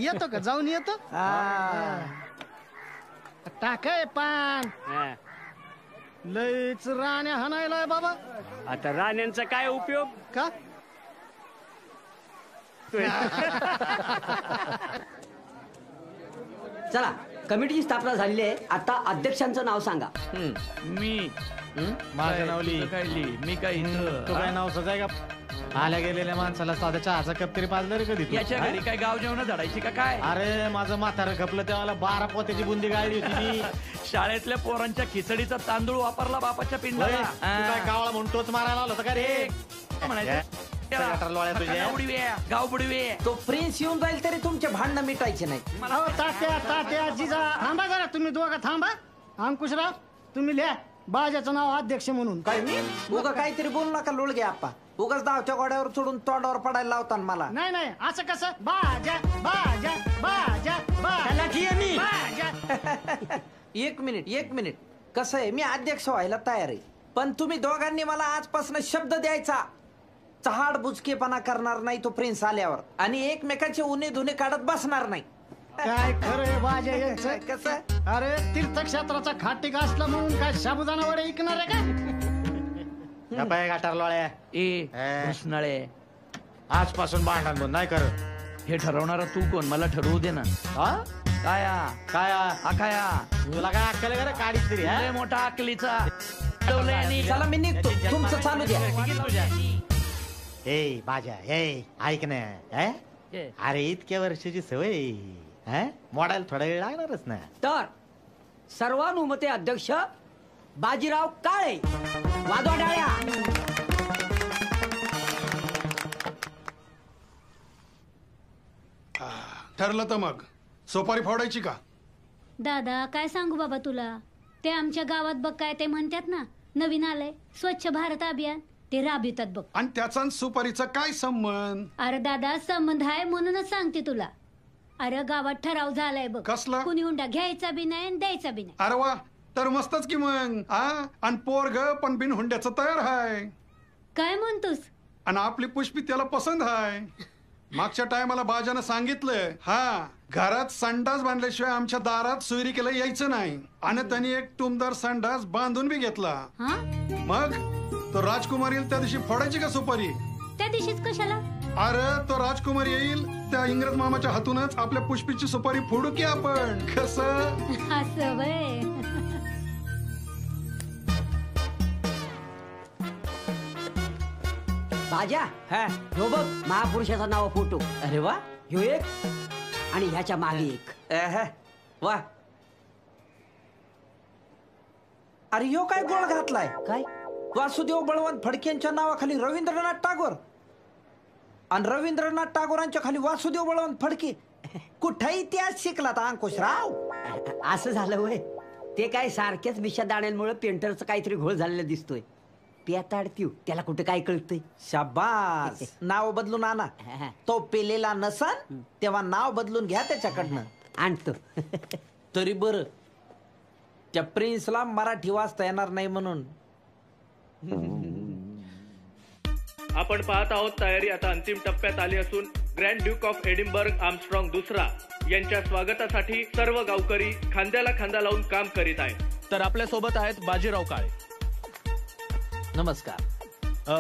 येतो का? जाऊन येतो. टाकाय पान लयच राण्या हाणायलाय बाबा. आता राण्यांचा काय उपयोग का? चला, कमिटीची स्थापना झालेली आहे. आता अध्यक्षांचं नाव सांगा. मी माझं नाव ली. मी काय तू काय नाव सजाय का? आल्या गेलेल्या माणसाला साधा चहाचा कप तरी पाजलं रे कधी? याच्या घरी काय गाव जेवण धडायची का काय? अरे माझं म्हातारं खपलं तेव्हा 12 पोत्याची बुंदी गाळली होती मी. शाळेतल्या पोरांच्या खिचडीचा तांदूळ वापरला बापाच्या पिंडाला. काय कावळा म्हणून तोच मारायला आला होता का रे? गाव बुडवे. तो प्रिन्स येऊन जाईल तरी तुमचे भांडणं मिटायचे नाही. तात्या जिजा थांबा जरा, तुम्ही दोघं थांबा. अंकुशराव तुम्ही लिहा बाजाचं नाव अध्यक्ष म्हणून. काय मी उगा काहीतरी बोलू नका लोळगे आप्पा. उगाच धावच्या गोड्यावर चढून तोंडावर पडायला लावता मला. नाही नाही, असं कसं? बाजा बाजा बाजा बाजा. एक मिनिट. कसं आहे, मी अध्यक्ष व्हायला तयार आहे, पण तुम्ही दोघांनी मला आजपासून शब्द द्यायचा. चहाड बुचकेपणा करणार नाही तो प्रिन्स आल्यावर, आणि एकमेकांचे उन्हे धुणे काढत बसणार नाही. काय खरंय बाजा यांचं? कसं? अरे तीर्थक्षेत्राचा खाटिक असला म्हणून काय साबुदाणा वडे ऐकणार आहे का? पाय गाठार लोळ्या. कृष्णाळे, आजपासून भांडण बंद नाही करत. हे ठरवणारा तू कोण? मला ठरवू दे ना. काया तुला काय अक्कल का रे? काढीच तरी मोठा अकलीचा. चला मी निघतो, तुमचं चालू द्या. ए बाजा, ऐक ना. अरे इतक्या वर्षाची सवय, मॉडेल थोडा वेळ लागणारच ना. तर सर्वानुमते अध्यक्ष बाजीराव काळे. वाजवा टाळ्या. ठरलं तर मग सोपारी फोडायची का? दादा काय सांगू बाबा तुला, ते आमच्या गावात बघ काय ते म्हणतात ना, नवीन आलंय स्वच्छ भारत अभियान, ते राबवितात बघ. आणि त्याचा सुपारीचा काय संबंध? अरे दादा संबंध आहे म्हणूनच सांगते तुला. अरे गावात ठराव झालाय बघ. कसला? कुणी हुंडा घ्यायचा बी नाही आणि द्यायचा बी नाही. अरे वा, तर मस्तच की मग. आणि पोरग पण बिन हुंड्याचं तयार आहे. काय म्हणतोस? आणि आपली पुष्पी त्याला पसंत आहे. मागच्या टायमाला बाजानं सांगितलंय, घरात संडास बांधल्याशिवाय आमच्या दारात सुरी केलं यायचं नाही. आणि त्यांनी एक टुमदार संडास बांधून बी घेतला. मग तो राजकुमार येईल त्या दिवशी फोडायची का सुपारी? त्या दिवशीच कशाला? अरे तो राजकुमार येईल त्या इंग्रज मामाच्या हातूनच आपल्या पुष्पीची सुपारी फोडू की आपण. कसं? असं वय. बाजा, ह्यो बघ महापुरुषाचा नाव फोटो. अरे वा, ह्यो एक आणि ह्याच्या मागे एक. वा. अरे ह्यो काय गोळ घातलाय? काय? वासुदेव बळवंत फडकेंच्या नावाखाली रवींद्रनाथ टागोर, आणि रवींद्रनाथ टागोरांच्या खाली वासुदेव बळवंत फडके. कुठे इतिहास शिकला तर अंकुशराव? असं झालं वय. ते काय सारख्याच मिशा दाण्यांमुळे पेंटरचं काहीतरी घोळ झालेला दिसतोय. पेताडतीव त्याला कुठे काय कळतंय. शाबास. नाव बदलून आणा. तो पेलेला नसन तेव्हा नाव बदलून घ्या त्याच्याकडनं. आणतो. तरी बर, त्या प्रिन्सला मराठी वाचता येणार नाही म्हणून. आपण पाहत आहोत तयारी आता अंतिम टप्प्यात आली असून grand duke of Edinburgh Armstrong दुसरा यांच्या स्वागतासाठी सर्व गावकरी खांद्याला खांदा लावून काम करीत आहेत. तर आपल्या सोबत आहेत बाजीराव काळे. नमस्कार.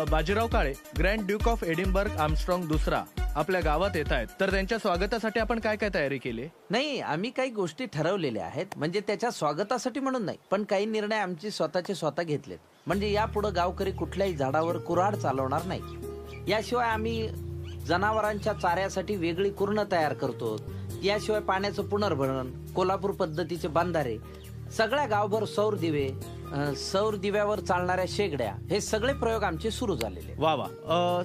Bajirao Kale, grand duke of Edinburgh Armstrong दुसरा आपल्या गावात येत आहेत, तर त्यांच्या स्वागतासाठी आपण काय काय तयारी केली? नाही, आम्ही काही गोष्टी ठरवलेल्या आहेत. म्हणजे त्याच्या स्वागतासाठी म्हणून नाही, पण काही निर्णय आमचे स्वतः घेतलेत. म्हणजे यापुढे गावकरी कुठल्याही झाडावर कुऱ्हाड चालवणार नाही. याशिवाय आम्ही जनावरांच्या चाऱ्यासाठी वेगळी कुरणं तयार करतो. याशिवाय पाण्याचं पुनर्भरण, कोल्हापूर पद्धतीचे बांधारे, सगळ्या गावभर सौर दिवे, सौर दिव्यावर चालणाऱ्या शेगड्या, हे सगळे प्रयोग आमचे सुरू झालेले. वा वा.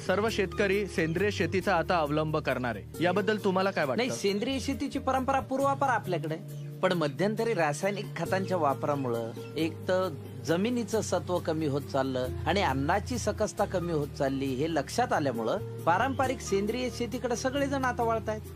सर्व शेतकरी सेंद्रिय शेतीचा आता अवलंब करणार आहे, याबद्दल तुम्हाला काय वाटतं? नाही, सेंद्रिय शेतीची परंपरा पूर्वापार आपल्याकडे, पण मध्यंतरी रासायनिक खतांच्या वापरामुळं एक तर जमिनीचं सत्व कमी होत चाललं आणि अन्नाची सकसता कमी होत चालली हे लक्षात आल्यामुळं पारंपरिक सेंद्रिय शेतीकडे सगळेजण आता वळतायत.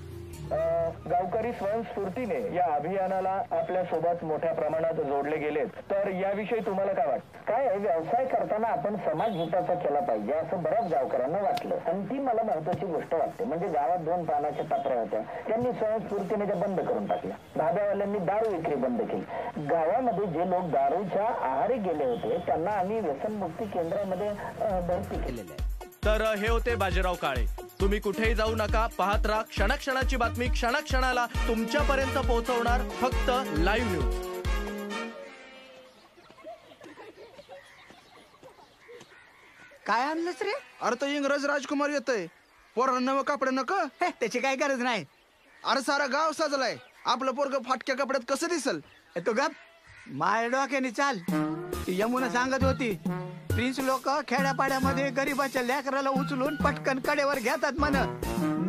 गावकरी स्वयंस्फूर्तीने या अभियानाला आपल्या सोबत मोठ्या प्रमाणात जोडले गेलेत. तर याविषयी तुम्हाला काय वाटतं? काय आहे, व्यवसाय करताना आपण समाज हिताचा केला पाहिजे असं बऱ्याच गावकऱ्यांना वाटलं. आणि ती मला महत्वाची गोष्ट वाटते. म्हणजे गावात 2 पानाच्या टपऱ्या होत्या, त्यांनी स्वयंस्फूर्तीने त्या बंद करून टाकल्या. धाब्यावाल्यांनी दारू विक्री बंद केली. गावामध्ये जे लोक दारूच्या आहारी गेले होते त्यांना आम्ही व्यसनमुक्ती केंद्रामध्ये भरती केलेले आहे. तर हे होते बाजीराव काळे. तुम्ही कुठेही जाऊ नका, पाहत राहा क्षणाक्षणाची बातमी, क्षणाक्षणाला तुमच्यापर्यंत पोहोचवणार फक्त लाईव्ह न्यूज. काय आणलंस रे? अरे तो इंग्रज राजकुमार येतोय. पोरांना नवं कपडे नको, त्याची काय गरज नाही. अरे सारा गाव सजलाय, आपलं पोरग फाटक्या कपड्यात कसं दिसल? तो गप माय डोक्याने चाल. ती यमुना सांगत होती, प्रिन्स लोक खेड्यापाड्यामध्ये गरीबाच्या लेकराला उचलून पटकन कडेवर घेतात म्हण.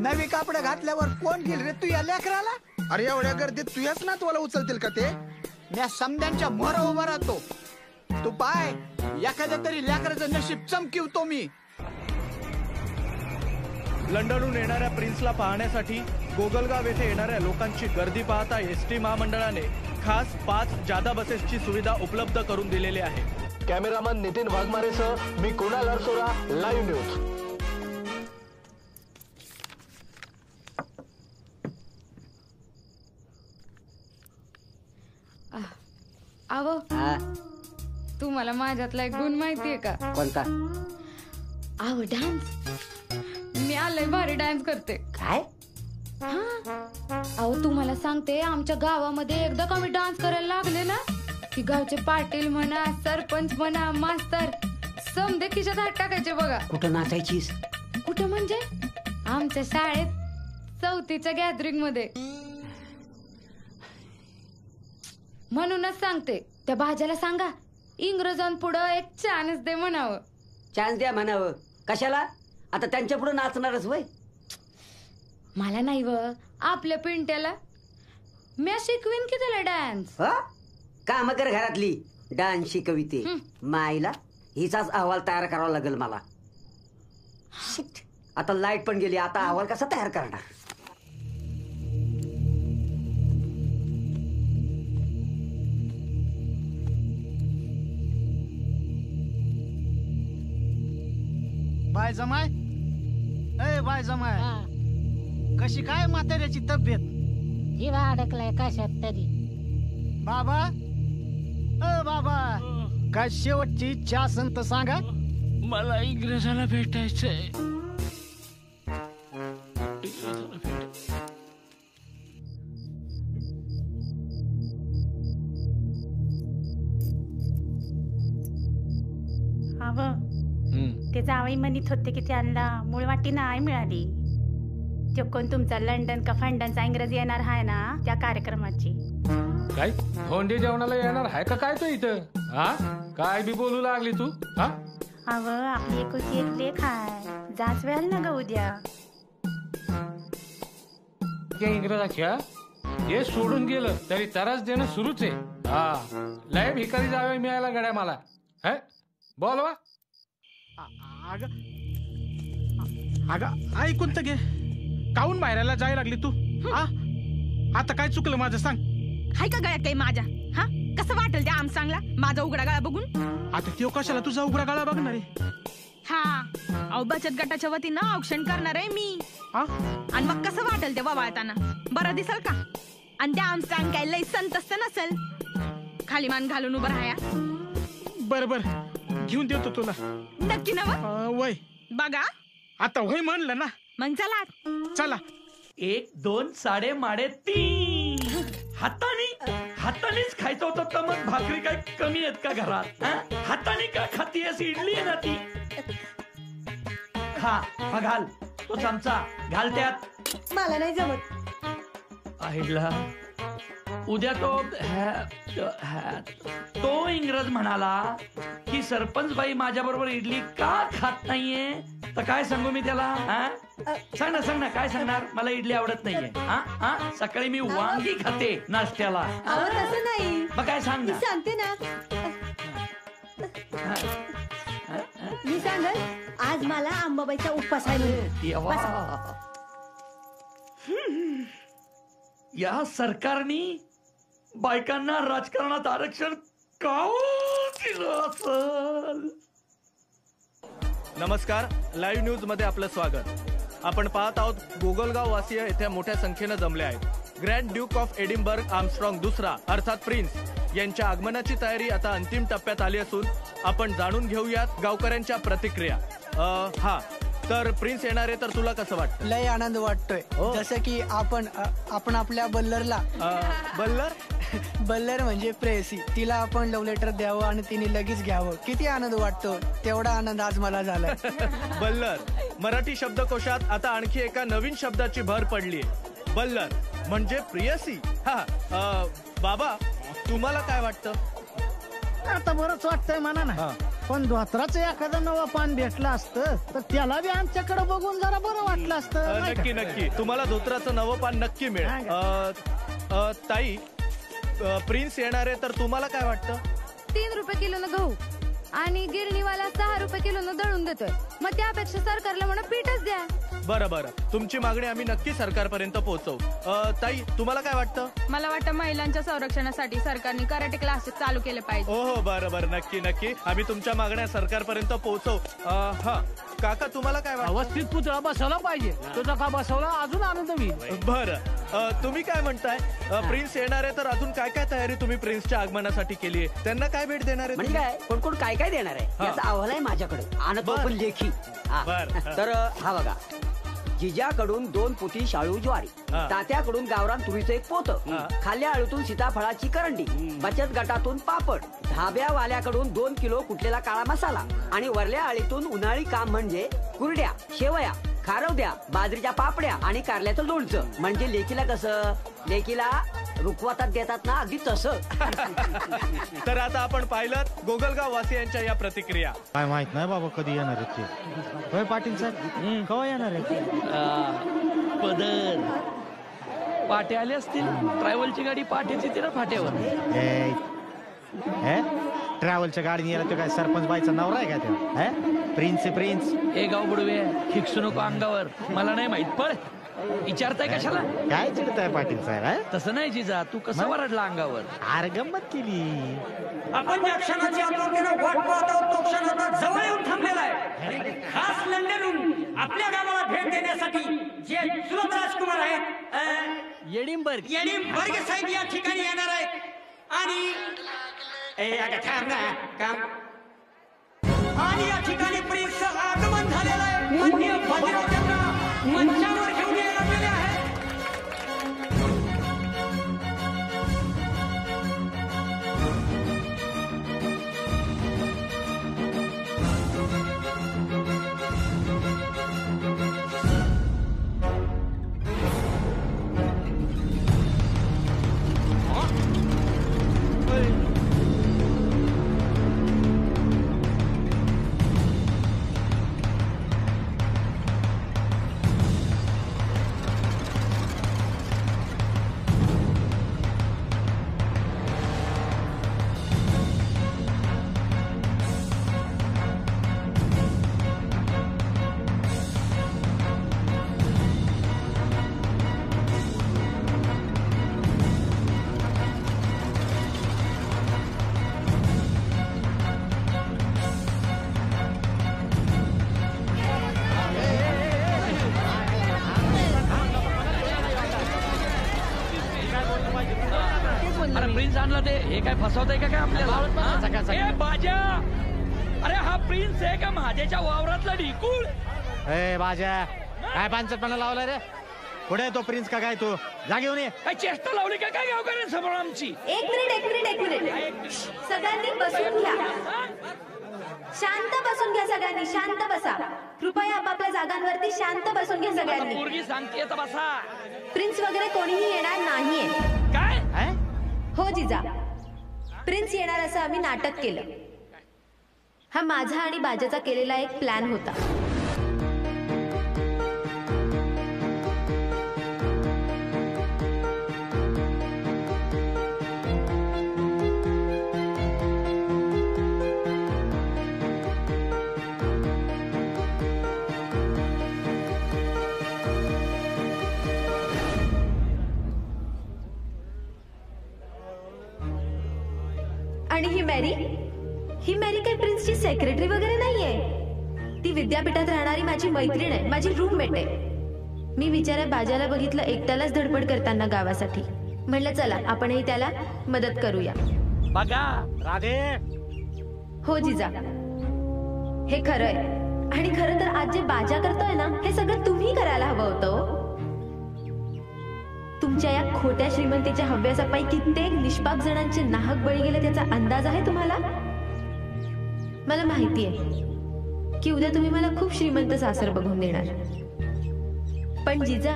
नवी कापड घातल्यावर कोण घेईल रे तू या लेकराला? अरे एवढ्या गर्दीत तुझ्याच ना तुला उचलतील का ते? मी समद्यांच्या मोर उभा राहतो. तू पाय एखाद्या तरी लेकराचं नशीब चमकिवतो मी. लंडनहून येणाऱ्या प्रिन्सला पाहण्यासाठी गोगलगाव येथे येणाऱ्या लोकांची गर्दी पाहता एसटी महामंडळाने खास 5 जादा बसेसची सुविधा उपलब्ध करून दिलेली आहे. कॅमेरामन नितीन वाघमारेसह मी कुणाल अरसोरा, लाईव्ह न्यूज. अहो तू मला माझ्यातला एक गुण माहितीये का? कोणता? अहो डान्स. मी आलंय भारी डान्स करते. काय? अहो तुम्हाला सांगते, आमच्या गावामध्ये एकदा का मी डान्स करायला लागले ना, की गावचे पाटील म्हणा, सरपंच म्हणा, मास्तर समदे खिशात हात टाकायचे बघा. कुठं नाचायचीस? कुठं म्हणजे आमच्या शाळेत 4थीच्या गॅदरिंग मध्ये. म्हणूनच सांगते, त्या भाज्याला सांगा इंग्रजांपुढं एक चान्स दे म्हणावं. चान्स द्या म्हणावं? कशाला? आता त्यांच्या पुढे नाचणारच वय? मला नाही व, आपल्या पिंट्याला. मी शिकवीन की त्याला डान्स. काम कर घरातली, डान्स शिकविते. माईला हिचाच अहवाल तयार करावा लागेल मला. आता लाईट पण गेली, आता अहवाल कसा तयार करणार? बाय जमाय, ए बाय जमाय, कशी काय म्हाताऱ्याची तब्येत? जीवा अडकलाय कशात तरी. बाबा, ए बाबा, काय शेवटची इच्छा असेल तर सांगा. मला इंग्रजाला भेटायचंय. ते जावई म्हणत होते की त्यांना मुळवाटी नाही मिळाली. तो कोण तुमचा लंडन का फंडनचा इंग्रजी येणार आहे ना त्या कार्यक्रमाची. काय धोंडे जेवणाला येणार आहे का काय तो इथं? हा काय बी बोलू लागली तू? हा अव आपली एकुलती एक लेख आहे, जाच वेळ ना ग उद्या. त्या इंग्रजाच्या हे सोडून गेलं तरी त्रास देणं सुरूच आहे. हा लय भिकारी जावे मिळायला गड्या मला. है बोलवा. अगं ऐकून तर घे, काऊन बाहेरला जायला लागली तू? आता काय चुकलं माझं सांग? हाय का गळ्यात काही माझ्या? हा कसं वाटेल त्या आमसांगला माझा उघडा गळा बघून? आता त्यो कशाला तुझा उघडा गळा बघणार आहे? हा अहो बचत गटाच्या वतीनं औक्षण करणार आहे मी. आणि मग कसं वाटेल ते ववाळताना? बरं दिसल का? आणि त्या आमसांग काय लय संतस्त नसेल, खाली मान घालून उभं राहा. बर बर घेऊन देतो तुला. नक्की ना? वय बघा आता वय म्हणलं ना, मग चला चला. 1 2 साडे माडे 3. हातानेच खायचं होतं तर मग भाकरी काय कमी आहेत का घरात? हाताने का खाती अशी इडली आहे ना ती. खा घाल तो चमचा घाल त्यात. मला नाही जमत. आईला उद्या तो इंग्रज म्हणाला की सरपंच बाई माझ्या बरोबर इडली का खात नाहीये, तर काय सांगू मी त्याला? सांग ना काय सांगणार? मला इडली आवडत नाहीये. सकाळी मी वांगी खाते नाश्त्याला. तसं नाही. मग काय सांग ना? सांगते ना. मी सांगल आज मला अंबाबाईचा उपवास आहे म्हणून. बसा. या सरकारने बायकांना राजकारणात आरक्षण का दिलं असल? नमस्कार, लाईव्ह न्यूज मध्ये आपलं स्वागत. आपण पाहत आहोत गोगलगाव वासीय येथे मोठ्या संख्येनं जमले आहेत. Grand duke of Edinburgh Armstrong दुसरा अर्थात प्रिन्स यांच्या आगमनाची तयारी आता अंतिम टप्प्यात आली असून आपण जाणून घेऊयात गावकऱ्यांच्या प्रतिक्रिया. हा तर प्रिन्स येणार आहे, तर तुला कसं वाटतं? लय आनंद वाटतोय. जसं की आपण आपल्या बल्लरला बल्लर म्हणजे प्रेयसी, तिला आपण लव्ह लेटर द्यावं आणि तिने लगेच घ्यावं. किती आनंद वाटतो, तेवढा आनंद आज मला झाला. बल्लर मराठी शब्दकोशात आता आणखी एका नवीन शब्दाची भर पडलीये. बल्लर म्हणजे प्रेयसी. बाबा, तुम्हाला काय वाटतं? आता बरंच वाटतंय म्हणा ना, पण धोत्राचं एखादं नवं पान भेटलं असतं तर त्याला बी आमच्याकडे बघून जरा बरं वाटलं असतं. नक्की नक्की तुम्हाला धोत्राचं नवं पान नक्की मिळेल. ताई, प्रिन्स येणार आहे, तर तुम्हाला काय वाटतं? 3 रुपये किलोनं गहू आणि गिरणीवाला 6 रुपये किलोनं दळून देतोय. मग त्यापेक्षा सरकारला म्हणा पीठच द्या. बरं, तुमची मागणी आम्ही नक्की सरकारपर्यंत पोहोचवू. ताई, तुम्हाला काय वाटतं? मला वाटतं महिलांच्या संरक्षणासाठी सरकारने कराटे क्लासेस चालू केले पाहिजे. हो, बरं, नक्की आम्ही तुमच्या मागण्या सरकारपर्यंत पोहोचवू. हा काका, तुम्हाला काय वाटतं? व्यवस्थित पुतळा बसवला पाहिजे. तुझा का बसवला अजून आनंद होईल. बरं, तुम्ही काय म्हणताय? प्रिन्स येणार आहे, तर अजून काय काय तयारी तुम्ही प्रिन्सच्या आगमनासाठी केली आहे? त्यांना काय भेट देणार आहे? म्हणजे काय, कोण काय काय देणार आहे याचा अहवाल आहे माझ्याकडे, आणि तो पण लेखी. तर हा बघा, जिजाकडून 2 पोती शाळू ज्वारी, तात्याकडून गावरान तुरीचं 1 पोत, खाल्ल्या आळूतून सीताफळाची करंडी, बचत गटातून पापड, धाब्यावाल्याकडून 2 किलो कुटलेला काळा मसाला, आणि वरल्या आळीतून उन्हाळी काम म्हणजे कुरड्या, शेवया, खारवद्या, बाजरीच्या पापड्या आणि कारल्याचं लोणचं. म्हणजे लेकीला कसं, लेकीला रुखवातात देतात ना, अगदी तसं. तर आता आपण पाहिलं गोगलगाव वासियांच्या या प्रतिक्रिया. काय माहित नाही बाबा कधी येणार आहेत ते. होय पाटील साहेब, केव्हा येणार आहे? पदर पाटे आले असतील. ट्रॅव्हलची गाडी पाठीच येते ना फाट्यावर. ट्रॅव्हलच्या गाडीने यायला तो काय सरपंच बाईचा नवरा आहे का? त्या प्रिन्स हे गाव बुडवे खिकसू नको अंगावर, मला नाही माहित. पळ, विचारताय कशाला? काय चिडताय पाटील साहेब? तसं नाही जिजा, तू कसं वरडला अंगावर? अरे गंमत केली. आपण ज्या क्षणाची आतुरतेनं वाट पाहत आहोत तो क्षण आता जवळ येऊन थांबलेला आहे. खास लंडनहून आपल्या गावाला भेट देण्यासाठी जे चुलत राजकुमार आहेत, एडिनबर्ग साहेब या ठिकाणी येणार आहेत. आणि या ठिकाणी प्रिन्सचं आगमन झालेलं आहे. माननीय बाजीराव त्यांना मंचावर घेऊन यायला गेले आहेत. प्रिन्स आणला ते, हे काय फसवतंय का काय आपल्याला? ए बाजा, अरे हा प्रिन्स आहे का माझ्याच्या वावरातला ढिकूळ? ए बाजा, काय पांचटपणा लावला रे? पुढे तो प्रिन्स का काय? तू जा घेऊन ये. काय चेष्टा लावली का काय गावकऱ्यांसमोर आमची? एक मिनिट सगळ्यांनी बसून घ्या. शांत बसून घ्या सगळ्यांनी, शांत बसा. कृपया आपापल्या जागांवरती शांत बसून घ्या सगळ्यांनी. मुलगी सांगते तर बसा. प्रिन्स वगैरे कोणीही येणार नाहीये. काय? हो जिजा, प्रिन्स येणार असं आम्ही नाटक केलं. हा माझा आणि बाजाचा केलेला एक प्लॅन होता. आणि ही मॅरी काही प्रिन्सची सेक्रेटरी वगैरे नाहीये. ती विद्यापीठात राहणारी माझी मैत्रीण आहे, माझी रूममेट आहे. मी विचारा बाजाला बघितलं एकट्यालाच धडपड करताना गावासाठी. म्हणलं चला आपणही त्याला मदत करूया. बघा राधे. हो जिजा, हे खरं आहे. आणि खरं तर आज जे बाजा करतोय ना, हे सगळं तुम्ही करायला हवं होतं. तुमच्या या खोट्या श्रीमंतीच्या हव्यासापायी कित्येक निष्पाप जणांचे नाहक बळी गेले त्याचा अंदाज आहे तुम्हाला? मला माहिती आहे की उद्या तुम्ही मला खूप श्रीमंत सासर बघून देणार. पण जिजा,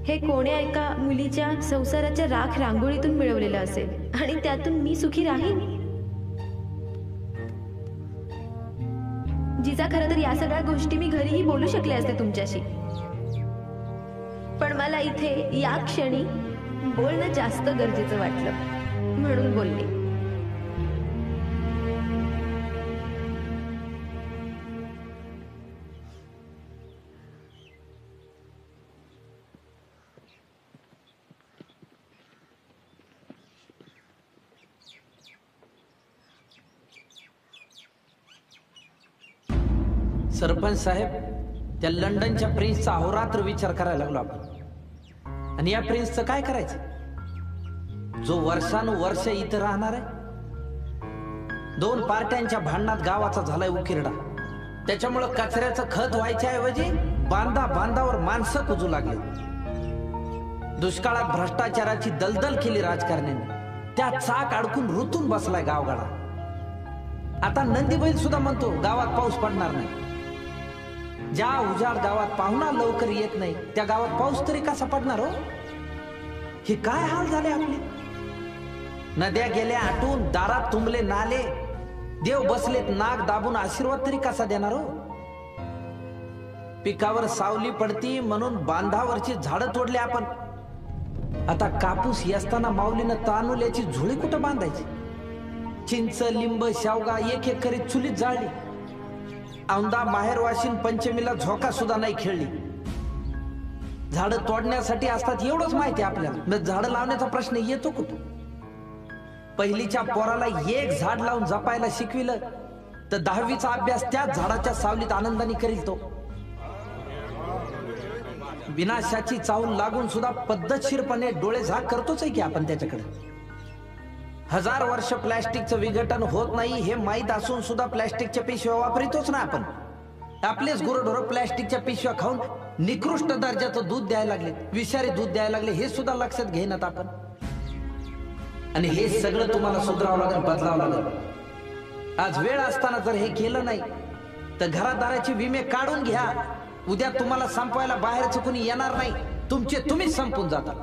हे कोण्या एका मुलीच्या संसाराच्या राख रांगोळीतून मिळवलेलं असेल आणि त्यातून मी सुखी राहीन. जिजा, खरं तर या सगळ्या गोष्टी मी घरीही बोलू शकले असते तुमच्याशी, पण मला इथे या क्षणी बोलणं जास्त गरजेचं वाटलं म्हणून बोलले. सरपंच साहेब, त्या लंडनच्या प्रिन्सचा अहोरात्र विचार करायला लागलो आपण. आणि या प्रिन्सचं काय करायचं, जो वर्षानुवर्ष इथं राहणार आहे? 2 पार्ट्यांच्या भांडणात गावाचा झालाय उकिरडा. त्याच्यामुळं कचऱ्याचं खत व्हायच्या ऐवजी बांधावर माणसं कुजू लागले. दुष्काळात भ्रष्टाचाराची दलदल केली राजकारण्यांनी. त्या चाक अडकून रुतून बसलाय गावगाडा. आता नंदीबैल सुद्धा म्हणतो गावात पाऊस पडणार नाही. ज्या उजाड गावात पाहुणा लवकर येत नाही त्या गावात पाऊस तरी कसा पडणार हो? हे काय हाल झाले आपले. नद्या गेल्या आटून, दारात तुंबले नाले, देव बसलेत नाक दाबून, आशीर्वाद तरी कसा देणार हो? पिकावर सावली पडती म्हणून बांधावरची झाडं तोडली आपण. आता कापूस असताना माऊलीनं तांदूल्याची झुळी कुठं बांधायची? चिंच, लिंब, शेवगा एक एक करीत चुलीत जाळली. औंदा, माहेर वाशिन पंचमीला झोका सुद्धा नाही खेळली. झाडं तोडण्यासाठी असतात एवढंच माहिती आपल्याला. झाडं लावण्याचा प्रश्न येतो कुठं? पहिलीच्या पोराला एक झाड लावून जपायला शिकविलं तर 10वीचा अभ्यास त्याच झाडाच्या सावलीत आनंदाने करील तो. विनाशाची चाहूल लागून सुद्धा पद्धतशीरपणे डोळे झाक करतोच आहे की आपण त्याच्याकडे. 1000 वर्ष प्लॅस्टिकचं विघटन होत नाही हे माहीत असून सुद्धा प्लॅस्टिकच्या पिशव्या वापरितोच ना आपण. आपलेच गुरढोरं प्लॅस्टिकच्या पिशव्या खाऊन निकृष्ट दर्जाचं दूध द्यायला लागले, विषारी दूध द्यायला लागले, हे सुद्धा लक्षात घेण्यात आपण. आणि हे सगळं तुम्हाला सुधारावं लागेल, बदलावं लागेल. आज वेळ असताना जर हे केलं नाही तर घरादाराचे विमे काढून घ्या. उद्या तुम्हाला संपवायला बाहेरचं कोणी येणार नाही, तुमचे तुम्हीच संपून जाता.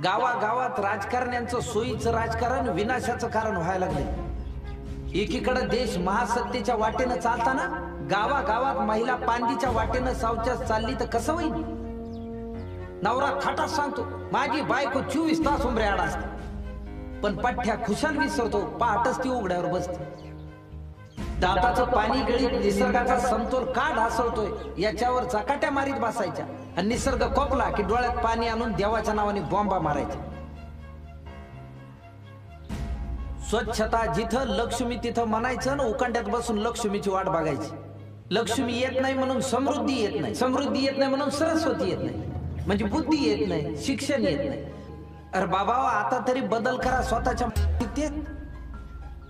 गावागावात राजकारण्यांचं सोयीचं राजकारण विनाशाचं कारण व्हायला लागले. एकीकडे देश महासत्तेच्या वाटेनं चालताना गावागावात महिला पांदीच्या वाटेनं सावच्यास चालली तर कसं होईल? नवरा थाटात सांगतो माझी बायको 24 तास उंबरे आड असते, पण पठ्ठ्या खुशाल विसरतो, पहाटच ती उघड्यावर बसते. दाताचं पाणी गळीत निसर्गाचा समतोल का ढासळतोय याच्यावर चकाट्या मारीत बसायच्या. आणि निसर्ग कोपला की डोळ्यात पाणी आणून देवाच्या नावाने बॉम्बा मारायच्या. स्वच्छता जिथं लक्ष्मी तिथं म्हणायचं ना, उकांड्यात बसून लक्ष्मीची वाट बघायची. लक्ष्मी येत नाही म्हणून समृद्धी येत नाही, समृद्धी येत नाही म्हणून सरस्वती येत नाही, म्हणजे बुद्धी येत नाही, शिक्षण येत नाही. अरे बाबा, आता तरी बदल करा स्वतःच्या.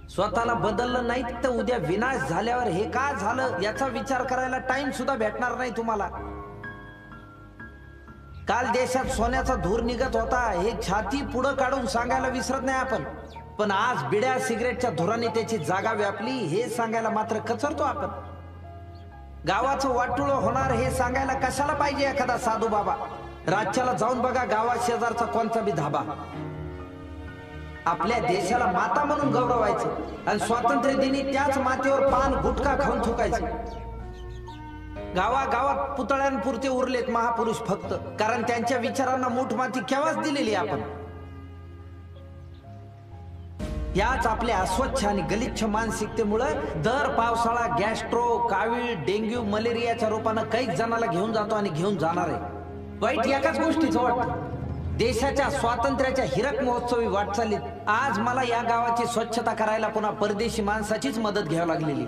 स्वतःला बदललं नाही तर उद्या विनाश झाल्यावर हे का झालं याचा विचार करायला टाइम सुद्धा भेटणार नाही तुम्हाला. काल देशात सोन्याचा धूर निघत होता हे छाती पुढं काढून सांगायला विसरत नाही आपण, पण आज बिड्या सिगरेटच्या धुराने त्याची जागा व्यापली हे सांगायला मात्र कचरतो आपण. गावाचं वाटुळं होणार हे सांगायला कशाला पाहिजे एखादा साधू बाबा? राज्याला जाऊन बघा गावात शेजारचा कोणता बी धाबा. आपल्या देशाला माता म्हणून गौरवायचं आणि स्वातंत्र्य दिनी त्याच मातेवर पान गुटखा खाऊन थुकायचं. गावागावात पुतळ्यांपुरते उरलेत महापुरुष फक्त, कारण त्यांच्या विचारांना मूठ माती केव्हाच दिलेली आपण. याच आपल्या अस्वच्छ आणि गलिच्छ मानसिकतेमुळे दर पावसाळा गॅस्ट्रो, कावीळ, डेंग्यू, मलेरियाच्या रूपानं कैक जणाला घेऊन जातो आणि घेऊन जाणार आहे. वाईट एकाच गोष्टीचं वाटतं, देशाच्या स्वातंत्र्याच्या हिरक महोत्सवी वाटचालीत आज मला या गावाची स्वच्छता करायला पुन्हा परदेशी माणसाचीच मदत घ्यावी लागलेली.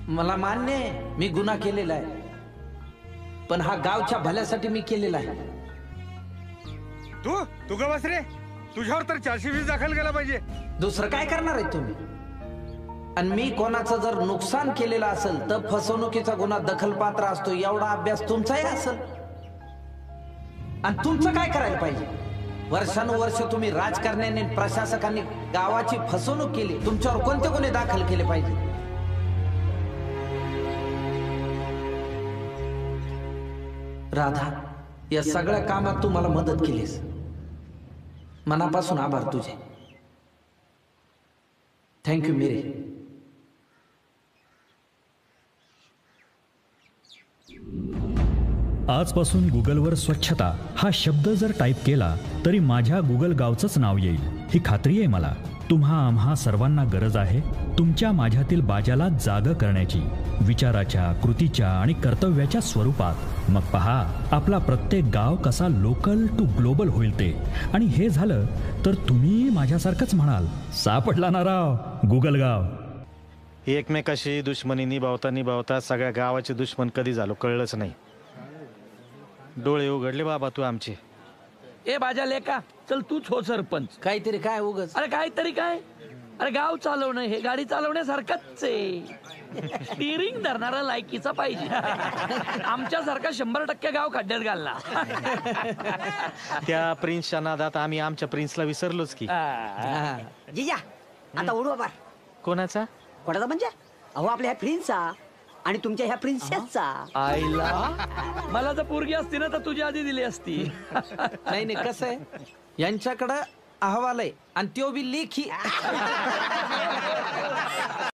मला मान्य आहे मी गुन्हा केलेला आहे, पण हा गावच्या भल्यासाठी मी केलेला आहे. तू ग बस रे, तुझ्यावर तर 420 दाखल केला पाहिजे. दुसरं काय करणार आहे तुम्ही? आणि मी कोणाचं जर नुकसान केलेलं असेल तर फसवणुकीचा गुन्हा दखलपात्र असतो एवढा अभ्यास तुमचाही असेल. आणि तुमचं काय करायला पाहिजे? वर्षानुवर्ष तुम्ही राजकारण्याने प्रशासकांनी गावाची फसवणूक केली, तुमच्यावर कोणते गुन्हे दाखल केले पाहिजे? राधा, या सगळ्या कामात तू मला मदत केलीस, मनापासून आभार तुझे. थँक्यू मेरी. आजपासून गुगलवर स्वच्छता हा शब्द जर टाईप केला तरी माझ्या गुगल गावचंच नाव येईल, ही खात्री आहे मला. तुम्हा आम्हा सर्वांना गरज आहे तुमच्या माझ्यातील बाजाला जाग करण्याची, विचाराच्या, कृतीच्या आणि कर्तव्याच्या स्वरूपात. मग पहा आपला प्रत्येक गाव कसा लोकल टू ग्लोबल होईल ते. आणि हे झालं तर तुम्ही माझ्यासारखंच म्हणाल, सापडला ना राव गुगल गाव. एकमेकाशी दुश्मनी निभावता सगळ्या गावाचे दुश्मन कधी झालो कळलंच नाही. डोळे उघडले बाबा तू आमचे. ए बाजा लेका, चल तूच हो सरपंच. काहीतरी काय उगच? अरे काहीतरी काय, अरे गाव चालवणं हे गाडी चालवण्यासारखंच आहे. स्टिअरिंग धरणारा लायकीचा पाहिजे. आमच्यासारखा 100% गाव खड्ड्यात घालला. त्या प्रिन्सच्या नादात आम्ही आमच्या प्रिन्सला विसरलोच की. जिजा आता उडवा बार. कोणाचा? कोणाचा म्हणजे? अहो आपल्या ह्या प्रिन्सचा आणि तुमच्या ह्या प्रिन्सेसचा. आईला मला जर पोरगी असती ना तर तुझी आधी दिली असती. नाही नाही, कसं आहे यांच्याकडं अहवाल आहे आणि तो बी लेखी.